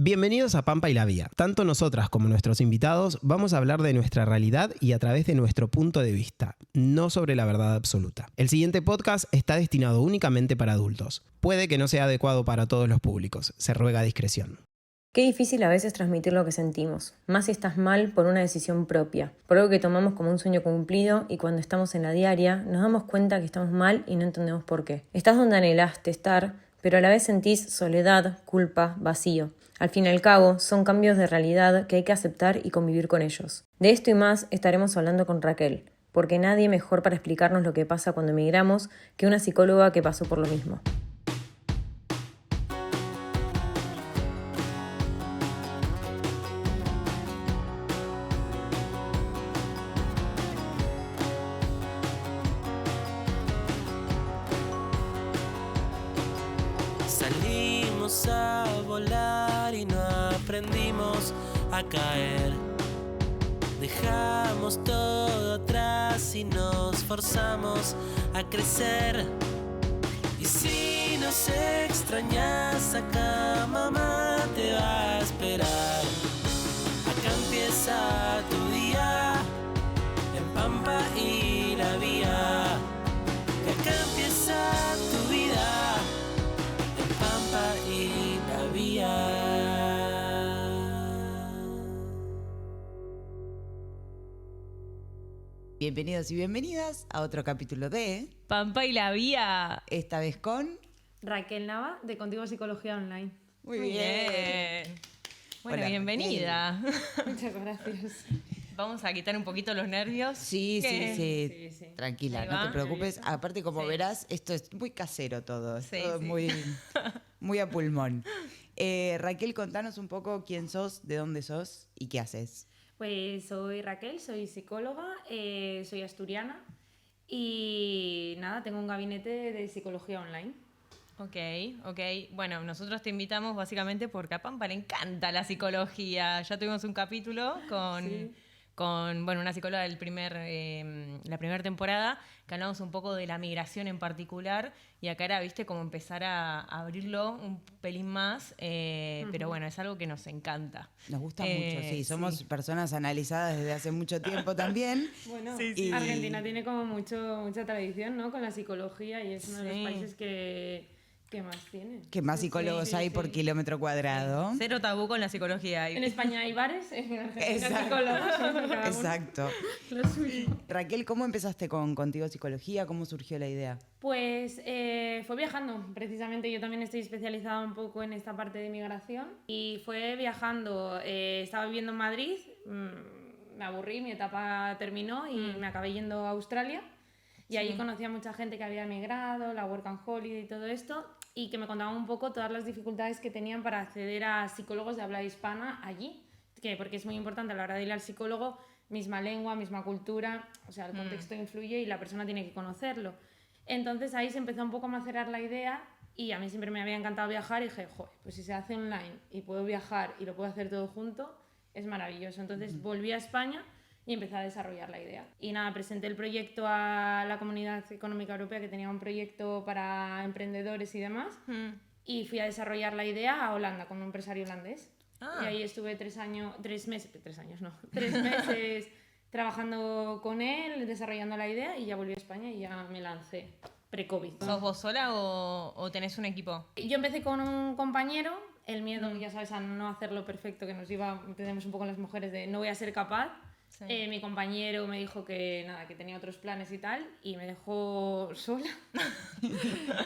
Bienvenidos a Pampa y la Vía. Tanto nosotras como nuestros invitados vamos a hablar de nuestra realidad y a través de nuestro punto de vista, no sobre la verdad absoluta. El siguiente podcast está destinado únicamente para adultos. Puede que no sea adecuado para todos los públicos. Se ruega discreción. Qué difícil a veces transmitir lo que sentimos, más si estás mal por una decisión propia, por algo que tomamos como un sueño cumplido y cuando estamos en la diaria nos damos cuenta que estamos mal y no entendemos por qué. Estás donde anhelaste estar, pero a la vez sentís soledad, culpa, vacío. Al fin y al cabo, son cambios de realidad que hay que aceptar y convivir con ellos. De esto y más estaremos hablando con Raquel, porque nadie mejor para explicarnos lo que pasa cuando emigramos que una psicóloga que pasó por lo mismo. Salimos a volar y no aprendimos a caer. Dejamos todo atrás y nos forzamos a crecer. Y si nos extrañas acá, mamá te va a esperar. Acá empieza tu día, en Pampa y la Vía. Y acá empieza tu vida, en Pampa y la Vía. Bienvenidos y bienvenidas a otro capítulo de Pampa y la Vía. Esta vez con... Raquel Nava, de Contigo Psicología Online. Muy bien. Bueno, Hola, bienvenida. Muchas gracias. Vamos a quitar un poquito los nervios. Sí. Sí. Tranquila, Ahí no va. te preocupes. Aparte, como Sí. verás, esto es muy casero todo. Es Sí, todo sí. muy a pulmón. Raquel, contanos un poco quién sos, de dónde sos y qué haces. Pues soy Raquel, soy psicóloga, soy asturiana y nada, tengo un gabinete de psicología online. Ok. Bueno, nosotros te invitamos básicamente porque a Pampa le encanta la psicología. Ya tuvimos un capítulo Sí. con una psicóloga la primera temporada, que hablamos un poco de la migración en particular, y acá era, viste, como empezar a abrirlo un pelín más, pero bueno, es algo que nos encanta. Nos gusta mucho, sí. Somos personas analizadas desde hace mucho tiempo también. Bueno, sí. Argentina tiene como mucha tradición, ¿no? Con la psicología y es uno de los Sí. países que más tiene. ¿Qué más Sí, psicólogos sí, hay sí. por kilómetro cuadrado? Cero tabú con la psicología. En España hay bares, en Argentina Exacto. psicólogos, cada uno Exacto. lo suyo. Raquel, ¿cómo empezaste con Contigo Psicología? ¿Cómo surgió la idea? Pues fue viajando, precisamente yo también estoy especializada un poco en esta parte de migración y fue viajando, estaba viviendo en Madrid, me aburrí, mi etapa terminó y me acabé yendo a Australia y allí conocí a mucha gente que había migrado, la Work and Holiday y todo esto y que me contaban un poco todas las dificultades que tenían para acceder a psicólogos de habla hispana allí, porque es muy importante a la hora de ir al psicólogo, misma lengua, misma cultura, o sea, el contexto influye y la persona tiene que conocerlo. Entonces ahí se empezó un poco a macerar la idea y a mí siempre me había encantado viajar y dije, joder, pues si se hace online y puedo viajar y lo puedo hacer todo junto, es maravilloso. Entonces volví a España y empecé a desarrollar la idea. Y nada, presenté el proyecto a la Comunidad Económica Europea, que tenía un proyecto para emprendedores y demás, y fui a desarrollar la idea a Holanda con un empresario holandés. Y ahí estuve 3 meses trabajando con él, desarrollando la idea y ya volví a España y ya me lancé, pre-COVID. ¿Sos vos sola o tenés un equipo? Yo empecé con un compañero, el miedo, ya sabes, a no hacerlo perfecto, que tenemos un poco las mujeres de no voy a ser capaz. Sí. Mi compañero me dijo que nada, que tenía otros planes y tal, y me dejó sola.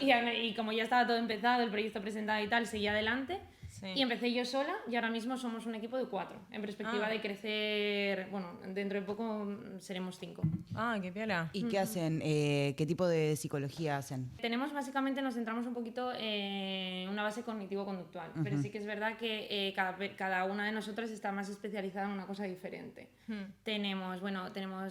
y como ya estaba todo empezado, el proyecto presentado y tal, seguí adelante. Sí. Y empecé yo sola y ahora mismo somos un equipo de 4. En perspectiva de crecer, bueno, dentro de poco seremos 5. Ah, qué piola. ¿Y qué hacen? ¿Qué tipo de psicología hacen? Básicamente nos centramos un poquito en una base cognitivo-conductual, pero sí que es verdad que cada una de nosotras está más especializada en una cosa diferente. Tenemos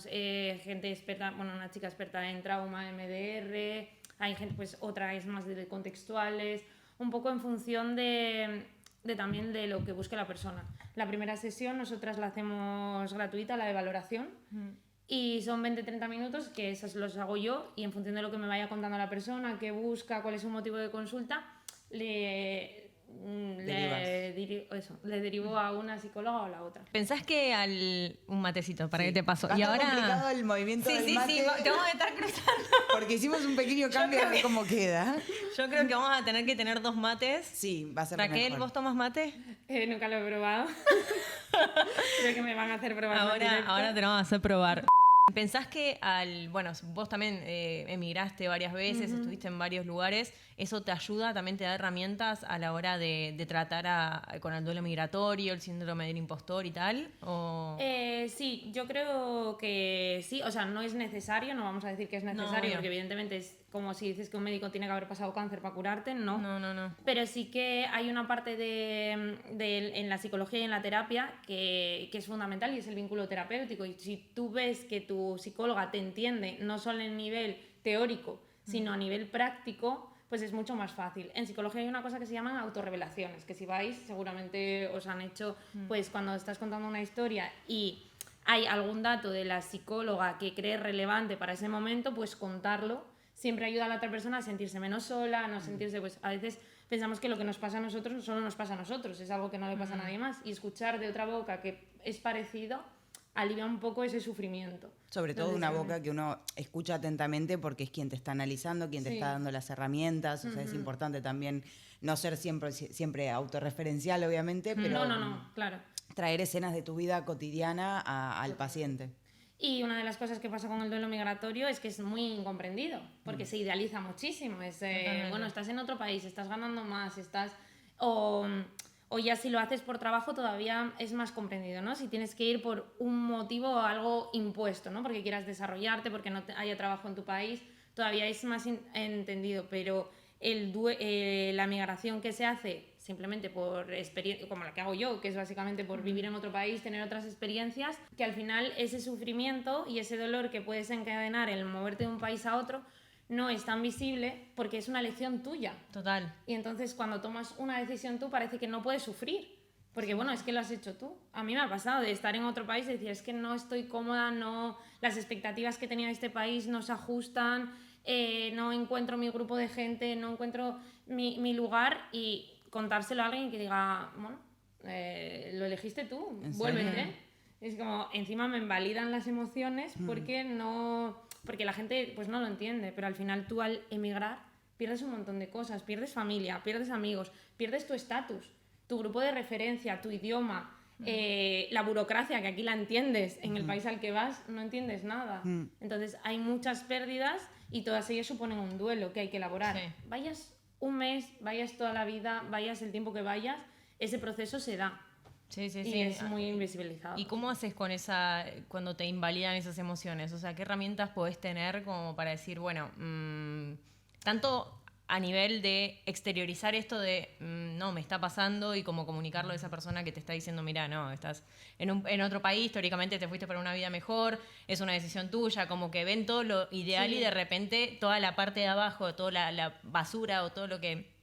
gente experta, una chica experta en trauma, MDR, hay gente, pues otra es más de contextuales, un poco en función también de lo que busque la persona. La primera sesión nosotras la hacemos gratuita, la de valoración, y son 20-30 minutos que esos los hago yo y en función de lo que me vaya contando la persona, qué busca, cuál es su motivo de consulta, le derivo a una psicóloga o a la otra. ¿Pensás que un matecito, para Sí. qué te paso? Va a Y estar ahora complicado el movimiento del mate. Sí, te vamos a estar cruzando. Porque hicimos un pequeño cambio a ver cómo queda. Yo creo que vamos a tener que tener 2 mates. Sí, va a ser Raquel, mejor. ¿vos tomas mate? Nunca lo he probado. Creo que me van a hacer probar. Ahora te lo vamos a hacer probar. ¿Pensás que vos también emigraste varias veces, estuviste en varios lugares, eso te ayuda, también te da herramientas a la hora de tratar con el duelo migratorio, el síndrome del impostor y tal? ¿O? Sí, yo creo que sí, o sea, no es necesario, no vamos a decir que es necesario, obvio. porque evidentemente es como si dices que un médico tiene que haber pasado cáncer para curarte, no. No. Pero sí que hay una parte en la psicología y en la terapia que es fundamental y es el vínculo terapéutico. Y si tú ves que tu psicóloga te entiende, no solo en nivel teórico, sino a nivel práctico, pues es mucho más fácil. En psicología hay una cosa que se llaman autorrevelaciones, que si vais seguramente os han hecho, pues cuando estás contando una historia y hay algún dato de la psicóloga que crees relevante para ese momento, pues contarlo siempre ayuda a la otra persona a sentirse menos sola, a no sentirse, pues a veces pensamos que lo que nos pasa a nosotros solo nos pasa a nosotros, es algo que no le pasa a nadie más, y escuchar de otra boca que es parecido alivia un poco ese sufrimiento. Sobre todo Entonces, una boca que uno escucha atentamente porque es quien te está analizando, quien te está dando las herramientas. O sea, es importante también no ser siempre autorreferencial, obviamente, pero No, claro. traer escenas de tu vida cotidiana al paciente. Y una de las cosas que pasa con el duelo migratorio es que es muy incomprendido, porque se idealiza muchísimo. Bueno, estás en otro país, estás ganando más, o ya si lo haces por trabajo todavía es más comprendido, ¿no? Si tienes que ir por un motivo o algo impuesto, ¿no? Porque quieras desarrollarte, porque no haya trabajo en tu país, todavía es más entendido, pero la migración que se hace simplemente por experiencia, como la que hago yo, que es básicamente por vivir en otro país, tener otras experiencias, que al final ese sufrimiento y ese dolor que puedes encadenar el moverte de un país a otro no es tan visible porque es una elección tuya. Total. Y entonces cuando tomas una decisión tú parece que no puedes sufrir, porque bueno, es que lo has hecho tú. A mí me ha pasado de estar en otro país y decir, es que no estoy cómoda, las expectativas que tenía de este país no se ajustan, no encuentro mi grupo de gente, no encuentro mi lugar, y contárselo a alguien que diga, bueno, lo elegiste tú, vuélvete. Es como, encima me invalidan las emociones porque la gente pues no lo entiende, pero al final tú al emigrar pierdes un montón de cosas, pierdes familia, pierdes amigos, pierdes tu estatus, tu grupo de referencia, tu idioma, la burocracia, que aquí la entiendes, en el país al que vas no entiendes nada. Entonces hay muchas pérdidas y todas ellas suponen un duelo que hay que elaborar. Sí. Vayas un mes, vayas toda la vida, vayas el tiempo que vayas, ese proceso se da. Sí. Y es muy invisibilizado. ¿Y cómo haces cuando te invalidan esas emociones? O sea, ¿qué herramientas podés tener como para decir, bueno, tanto a nivel de exteriorizar esto de, no, me está pasando, y como comunicarlo a esa persona que te está diciendo, mira, no, estás en otro país, teóricamente te fuiste para una vida mejor, es una decisión tuya, como que ven todo lo ideal y de repente toda la parte de abajo, toda la basura o todo lo que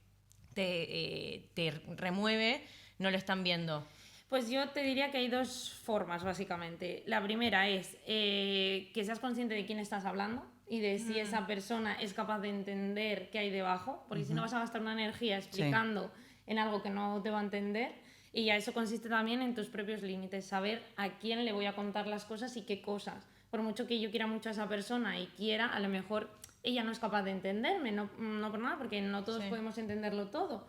te remueve, no lo están viendo. Pues yo te diría que hay dos formas, básicamente. La primera es que seas consciente de quién estás hablando y de si esa persona es capaz de entender qué hay debajo, porque si no vas a gastar una energía explicando en algo que no te va a entender. Y ya eso consiste también en tus propios límites, saber a quién le voy a contar las cosas y qué cosas. Por mucho que yo quiera mucho a esa persona y quiera, a lo mejor ella no es capaz de entenderme, no por nada, porque no todos podemos entenderlo todo.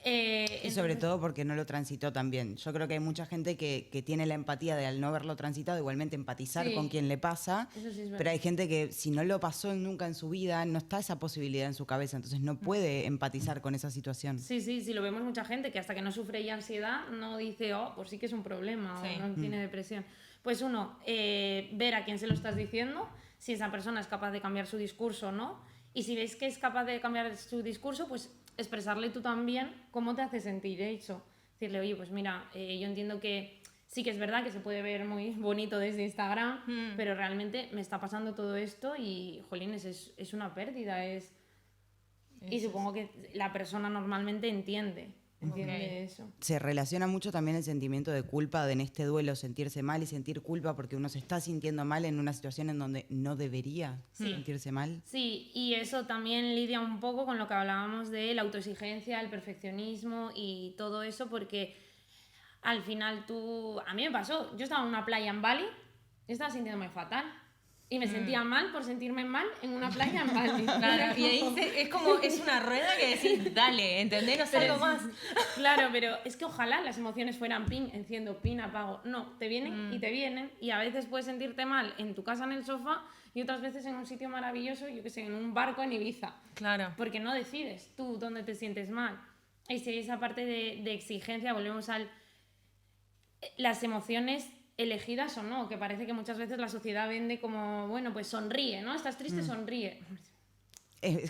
Y sobre todo porque no lo transitó tan bien. Yo creo que hay mucha gente que tiene la empatía de, al no haberlo transitado, igualmente empatizar con quien le pasa. Eso sí es verdad. Pero hay gente que si no lo pasó nunca en su vida, no está esa posibilidad en su cabeza, entonces no puede empatizar con esa situación. Sí, lo vemos mucha gente que hasta que no sufre ya ansiedad no dice, pues sí que es un problema, o no tiene depresión. Pues ver a quién se lo estás diciendo, si esa persona es capaz de cambiar su discurso o no, y si ves que es capaz de cambiar su discurso, pues expresarle tú también cómo te hace sentir eso. Decirle, oye, pues mira, yo entiendo que sí que es verdad que se puede ver muy bonito desde Instagram, pero realmente me está pasando todo esto y, jolines, es una pérdida. Y supongo que la persona normalmente entiende. Entiende eso. Se relaciona mucho también el sentimiento de culpa, de en este duelo sentirse mal y sentir culpa porque uno se está sintiendo mal en una situación en donde no debería sentirse mal. Sí, y eso también lidia un poco con lo que hablábamos de la autoexigencia, el perfeccionismo y todo eso, porque al final a mí me pasó, yo estaba en una playa en Bali, yo estaba sintiéndome fatal. Y me sentía mal por sentirme mal en una playa en Bali. Claro, y ahí es una rueda que decís, dale, ¿entendés? No sé algo más. Claro, pero es que ojalá las emociones fueran pin, enciendo, pin, apago. No, te vienen y te vienen, y a veces puedes sentirte mal en tu casa en el sofá y otras veces en un sitio maravilloso, yo que sé, en un barco en Ibiza. Claro. Porque no decides tú dónde te sientes mal. Y si hay esa parte de exigencia, volvemos al... Las emociones elegidas o no, que parece que muchas veces la sociedad vende como, bueno, pues sonríe, ¿no? Estás triste, sonríe.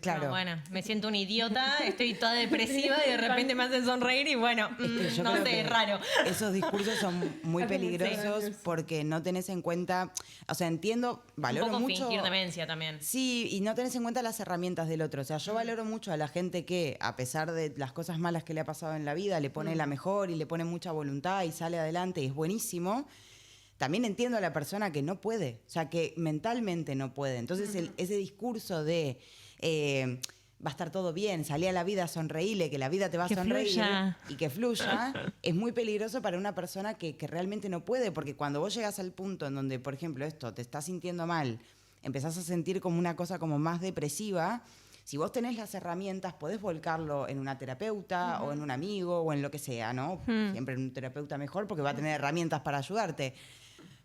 Claro. No, bueno, me siento un idiota, estoy toda depresiva y de repente me hacen sonreír y bueno, Yo no creo sé, que es raro. Esos discursos son muy peligrosos porque no tenés en cuenta, o sea, entiendo, valoro un poco mucho... fingir demencia también. Sí, y no tenés en cuenta las herramientas del otro. O sea, yo valoro mucho a la gente que, a pesar de las cosas malas que le ha pasado en la vida, le pone la mejor y le pone mucha voluntad y sale adelante y es buenísimo. También entiendo a la persona que no puede, o sea, que mentalmente no puede. Entonces, ese discurso de va a estar todo bien, salí a la vida, sonreíle, que la vida te va a sonreír fluya. y que fluya, es muy peligroso para una persona que realmente no puede, porque cuando vos llegas al punto en donde, por ejemplo, esto, te estás sintiendo mal, empezás a sentir como una cosa como más depresiva, si vos tenés las herramientas, podés volcarlo en una terapeuta o en un amigo o en lo que sea, ¿no? Siempre en un terapeuta mejor porque va a tener herramientas para ayudarte.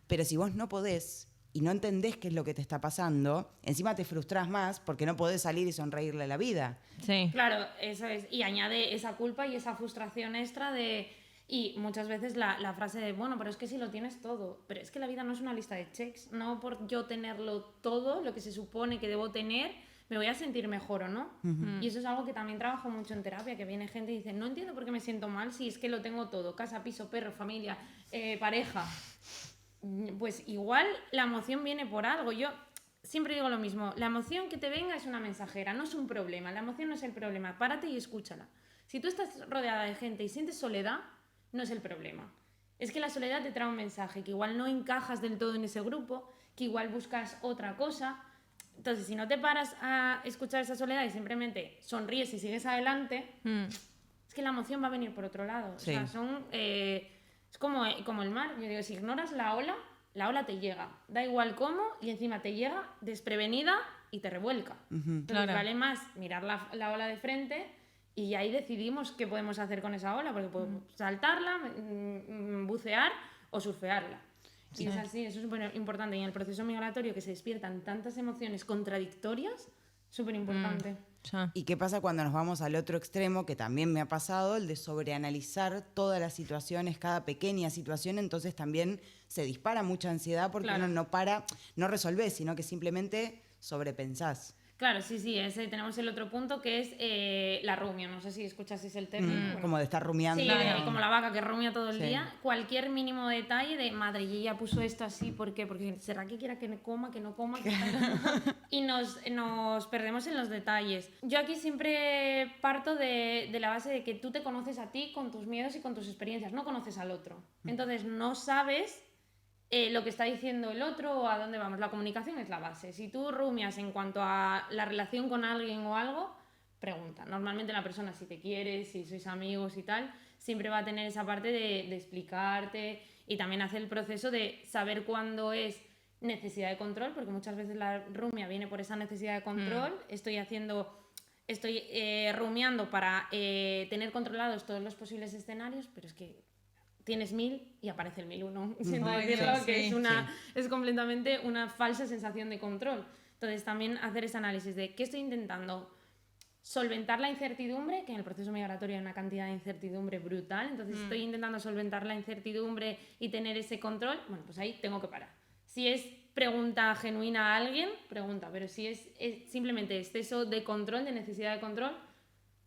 Pero si vos no podés y no entendés qué es lo que te está pasando, encima te frustrás más porque no podés salir y sonreírle a la vida. Sí. Claro, eso es. Y añade esa culpa y esa frustración extra de... Y muchas veces la frase de, bueno, pero es que si lo tienes todo. Pero es que la vida no es una lista de checks. No por yo tenerlo todo, lo que se supone que debo tener, me voy a sentir mejor o no. Y eso es algo que también trabajo mucho en terapia, que viene gente y dice, no entiendo por qué me siento mal si es que lo tengo todo. Casa, piso, perro, familia, pareja. Pues igual la emoción viene por algo. Yo siempre digo lo mismo, la emoción que te venga es una mensajera, no es un problema. La emoción no es el problema, párate y escúchala. Si tú estás rodeada de gente y sientes soledad, no es el problema. Es que la soledad te trae un mensaje, que igual no encajas del todo en ese grupo, que igual buscas otra cosa. Entonces, si no te paras a escuchar esa soledad y simplemente sonríes y sigues adelante, es que la emoción va a venir por otro lado. Sí. O sea, es como el mar. Yo digo, si ignoras la ola te llega. Da igual cómo, y encima te llega desprevenida y te revuelca. Entonces, Claro. vale más mirar la ola de frente y ahí decidimos qué podemos hacer con esa ola, porque podemos saltarla, bucear o surfearla. Y es así, eso es súper importante. Y en el proceso migratorio, que se despiertan tantas emociones contradictorias, súper importante. Ya. ¿Y qué pasa cuando nos vamos al otro extremo, que también me ha pasado, el de sobreanalizar todas las situaciones, cada pequeña situación? Entonces también se dispara mucha ansiedad porque Claro. uno no resolvés, sino que simplemente sobrepensás. Claro, sí, tenemos el otro punto que es la rumia. No sé si escuchasteis el término. Bueno, Como de estar rumiando. sí, como la vaca que rumia todo el Sí. día. Cualquier mínimo detalle de, madre, y ella puso esto así, ¿por qué? Porque será que quiera que no coma, que no coma. Y nos perdemos en los detalles. Yo aquí siempre parto de la base de que tú te conoces a ti con tus miedos y con tus experiencias, no conoces al otro. Entonces no sabes lo que está diciendo el otro o a dónde vamos. La comunicación es la base. Si tú rumias en cuanto a la relación con alguien o algo, pregunta. Normalmente la persona, si te quiere, si sois amigos y tal, siempre va a tener esa parte de explicarte y también hacer el proceso de saber cuándo es necesidad de control, porque muchas veces la rumia viene por esa necesidad de control. Estoy rumiando para tener controlados todos los posibles escenarios, pero es que tienes 1000 y aparece el 1001. Siento decirlo, sí, que es completamente una falsa sensación de control. Entonces también hacer ese análisis de qué estoy intentando, solventar la incertidumbre, que en el proceso migratorio hay una cantidad de incertidumbre brutal, entonces estoy intentando solventar la incertidumbre y tener ese control, bueno, pues ahí tengo que parar. Si es pregunta genuina a alguien, pregunta, pero si es simplemente exceso de control, de necesidad de control,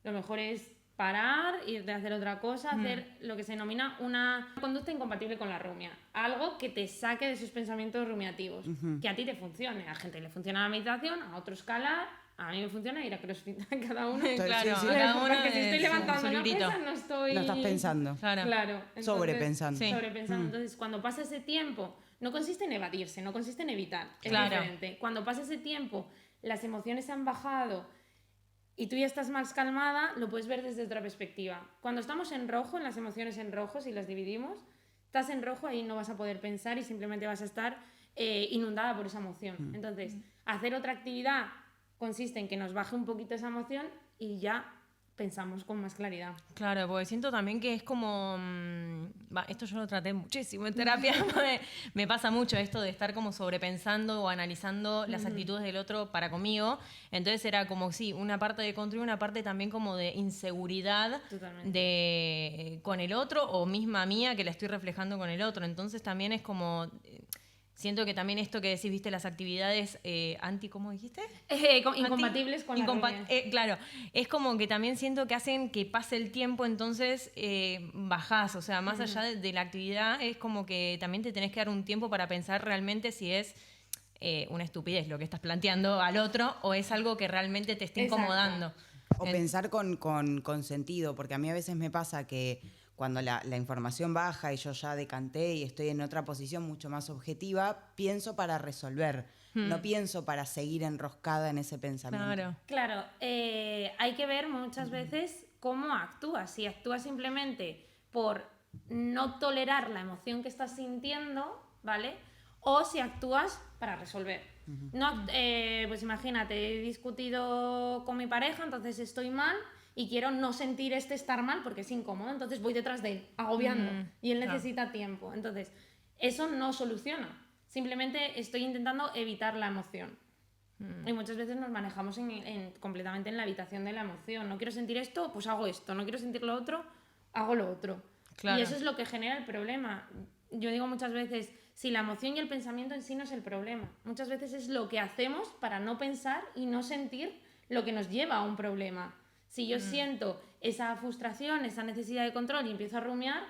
lo mejor es parar, irte a hacer otra cosa, hacer lo que se denomina una conducta incompatible con la rumia. Algo que te saque de esos pensamientos rumiativos, que a ti te funcione. A gente le funciona la meditación, a otro escalar, A mí me funciona ir a CrossFit a cada uno. Claro, sí. cada uno Porque si estoy es levantando su una librito. pesa, no estoy... No estás pensando. Claro. Claro. Entonces, Sobrepensando. Sí. Sobrepensando. Entonces, cuando pasa ese tiempo, no consiste en evadirse, no consiste en evitar. Es Claro. diferente. Cuando pasa ese tiempo, las emociones han bajado y tú ya estás más calmada, lo puedes ver desde otra perspectiva. Cuando estamos en rojo, en las emociones en rojo, si las dividimos, estás en rojo, ahí no vas a poder pensar y simplemente vas a estar inundada por esa emoción. Entonces, hacer otra actividad consiste en que nos baje un poquito esa emoción y ya pensamos con más claridad. Claro, porque siento también que es como... esto yo lo traté muchísimo en terapia. Me pasa mucho esto de estar como sobrepensando o analizando las actitudes del otro para conmigo. Entonces era como, sí, una parte de control, una parte también como de inseguridad con el otro o misma mía que la estoy reflejando con el otro. Entonces también es como... Siento que también esto que decís, viste, las actividades ¿cómo dijiste? Incompatibles con la rumia. Claro, es como que también siento que hacen que pase el tiempo, entonces bajás, o sea, más allá de la actividad, es como que también te tenés que dar un tiempo para pensar realmente si es una estupidez lo que estás planteando al otro o es algo que realmente te está incomodando. O pensar con sentido, porque a mí a veces me pasa que cuando la información baja y yo ya decanté y estoy en otra posición mucho más objetiva, pienso para resolver, no pienso para seguir enroscada en ese pensamiento. Claro, hay que ver muchas veces cómo actúas. Si actúas simplemente por no tolerar la emoción que estás sintiendo, ¿vale? O si actúas para resolver. Pues imagínate, he discutido con mi pareja, entonces estoy mal y quiero no sentir estar mal porque es incómodo, entonces voy detrás de él, agobiando, y él necesita tiempo. Entonces, eso no soluciona. Simplemente estoy intentando evitar la emoción. Y muchas veces nos manejamos completamente en la evitación de la emoción. No quiero sentir esto, pues hago esto. No quiero sentir lo otro, hago lo otro. Claro. Y eso es lo que genera el problema. Yo digo muchas veces, si la emoción y el pensamiento en sí no es el problema. Muchas veces es lo que hacemos para no pensar y no sentir lo que nos lleva a un problema. Si yo siento esa frustración, esa necesidad de control y empiezo a rumiar,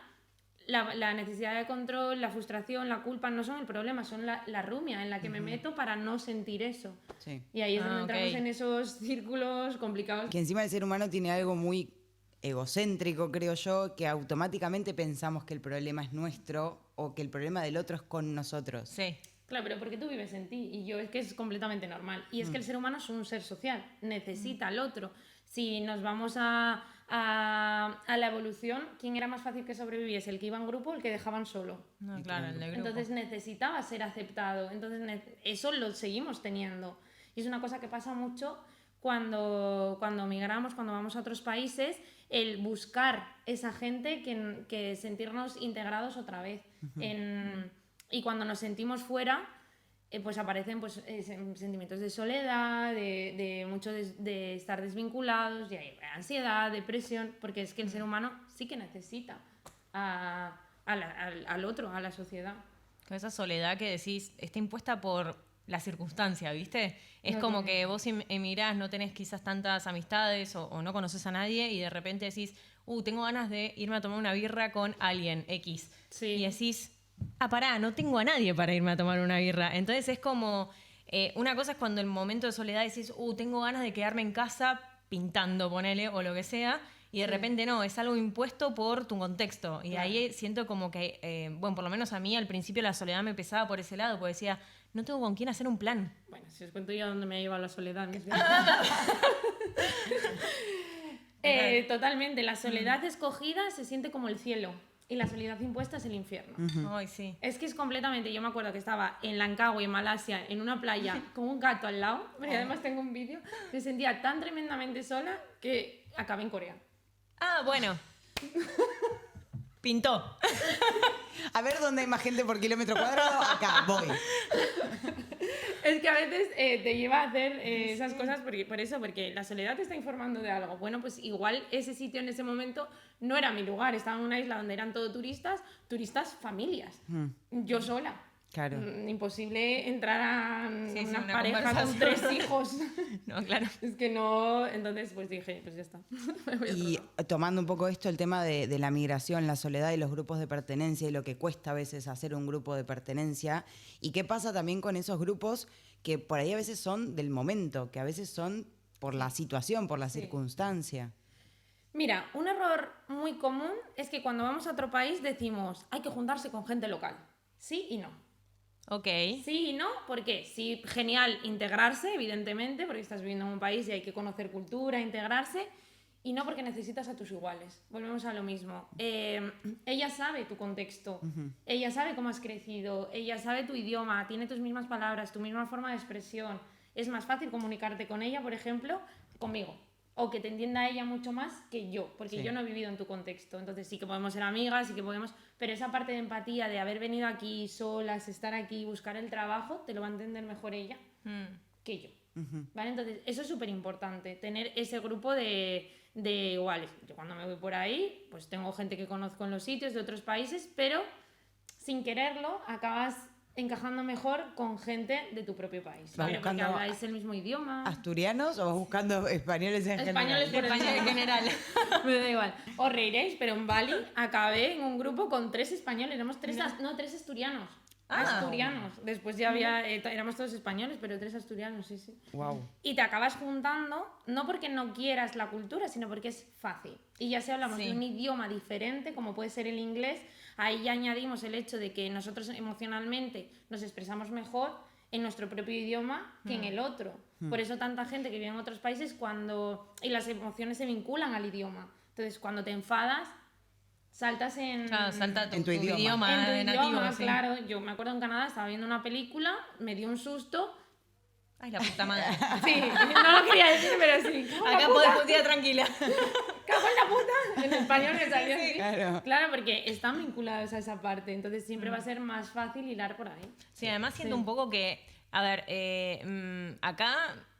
la necesidad de control, la frustración, la culpa no son el problema, son la rumia en la que me meto para no sentir eso. Sí. Y ahí es donde entramos en esos círculos complicados. Que encima el ser humano tiene algo muy egocéntrico, creo yo, que automáticamente pensamos que el problema es nuestro o que el problema del otro es con nosotros. Sí. Claro, pero porque tú vives en ti y yo es que es completamente normal. Y es que el ser humano es un ser social, necesita al otro. Si nos vamos a la evolución, ¿quién era más fácil que sobreviviese? ¿El que iba en grupo o el que dejaban solo? No, claro, el de grupo. Entonces necesitaba ser aceptado. Entonces eso lo seguimos teniendo. Y es una cosa que pasa mucho cuando migramos, cuando vamos a otros países, el buscar esa gente que sentirnos integrados otra vez. Y cuando nos sentimos fuera, pues aparecen sentimientos de soledad, de mucho de estar desvinculados, de ansiedad, depresión, porque es que el ser humano sí que necesita al otro, a la sociedad. Con esa soledad que decís, está impuesta por la circunstancia, ¿viste? Es No, como que vos emigrás, no tenés quizás tantas amistades o no conoces a nadie y de repente decís, tengo ganas de irme a tomar una birra con alguien X. Sí. Y decís, pará, no tengo a nadie para irme a tomar una birra. Entonces es como, una cosa es cuando en el momento de soledad decís, tengo ganas de quedarme en casa pintando, ponele, o lo que sea, y de repente no, es algo impuesto por tu contexto. Y ahí siento como que, por lo menos a mí al principio la soledad me pesaba por ese lado, porque decía, no tengo con quién hacer un plan. Bueno, si os cuento yo dónde me ha llevado la soledad. Totalmente, la soledad escogida se siente como el cielo. Y la soledad impuesta es el infierno. Ay, sí. Es que es completamente... Yo me acuerdo que estaba en Langkawi, en Malasia, en una playa, con un gato al lado, y además tengo un vídeo, me sentía tan tremendamente sola que acabé en Corea. Bueno. Pintó. A ver dónde hay más gente por kilómetro cuadrado, acá voy. Es que a veces te lleva a hacer esas cosas porque la soledad te está informando de algo. Bueno, pues igual ese sitio en ese momento no era mi lugar. Estaba en una isla donde eran todo turistas familias. Yo sola. Claro. Imposible entrar a una una pareja con 3 hijos. No, claro. Es que no... Entonces pues dije, pues ya está. Y tomando un poco esto, el tema de la migración, la soledad y los grupos de pertenencia y lo que cuesta a veces hacer un grupo de pertenencia, y qué pasa también con esos grupos que por ahí a veces son del momento, que a veces son por la situación, por la circunstancia. Mira, un error muy común es que cuando vamos a otro país decimos hay que juntarse con gente local. Sí y no. Ok. Sí y no, ¿por qué? Sí, genial integrarse, evidentemente, porque estás viviendo en un país y hay que conocer cultura, integrarse, y no porque necesitas a tus iguales. Volvemos a lo mismo. Ella sabe tu contexto, ella sabe cómo has crecido, ella sabe tu idioma, tiene tus mismas palabras, tu misma forma de expresión. Es más fácil comunicarte con ella, por ejemplo, conmigo. O que te entienda ella mucho más que yo, porque yo no he vivido en tu contexto. Entonces sí que podemos ser amigas, sí que podemos... Pero esa parte de empatía, de haber venido aquí solas, estar aquí, buscar el trabajo, te lo va a entender mejor ella que yo. ¿Vale? Entonces eso es súper importante, tener ese grupo de iguales. Yo cuando me voy por ahí, pues tengo gente que conozco en los sitios de otros países, pero sin quererlo acabas encajando mejor con gente de tu propio país. ¿Vas Pero porque buscando habláis el mismo idioma. ¿Asturianos o vas buscando españoles en Españoles general? por Español en general. Me da igual. Os reiréis, pero en Bali acabé en un grupo con 3 españoles. Éramos 3 asturianos. Asturianos. Después ya había... éramos todos españoles, pero 3 asturianos, sí, sí. Wow. Y te acabas juntando, no porque no quieras la cultura, sino porque es fácil. Y ya si hablamos de un idioma diferente, como puede ser el inglés, ahí ya añadimos el hecho de que nosotros emocionalmente nos expresamos mejor en nuestro propio idioma que en el otro. Por eso tanta gente que vive en otros países y las emociones se vinculan al idioma. Entonces, cuando te enfadas, saltas en... Claro, salta En tu tu idioma. idioma en tu nativo. idioma, Sí. claro. Yo me acuerdo en Canadá, estaba viendo una película, me dio un susto. Ay, la puta madre. Sí, no lo quería decir, pero sí. ¡Cago en la Acá puta! podés putear tranquila. ¡Cago en la puta! En español me salió así. Claro. Claro, porque están vinculados a esa parte, entonces siempre va a ser más fácil hilar por ahí. Sí, además siento un poco que, a ver, acá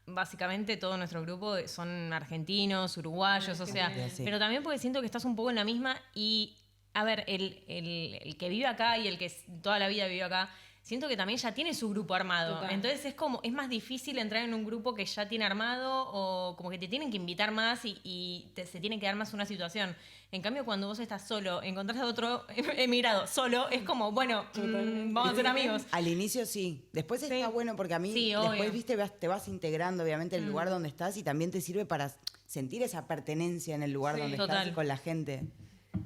básicamente todo nuestro grupo son argentinos, uruguayos, o sea, Sí. pero también porque siento que estás un poco en la misma y, a ver, el que vive acá y el que toda la vida vivió acá, siento que también ya tiene su grupo armado. Total. Entonces es más difícil entrar en un grupo que ya tiene armado o como que te tienen que invitar más y se tiene que dar más una situación. En cambio, cuando vos estás solo, encontrás a otro emigrado solo, es como, bueno, vamos a ser amigos. Al inicio sí. Después está bueno porque a mí Sí, después, obvio. viste, te vas integrando obviamente en el lugar donde estás y también te sirve para sentir esa pertenencia en el lugar donde estás Total. y con la gente.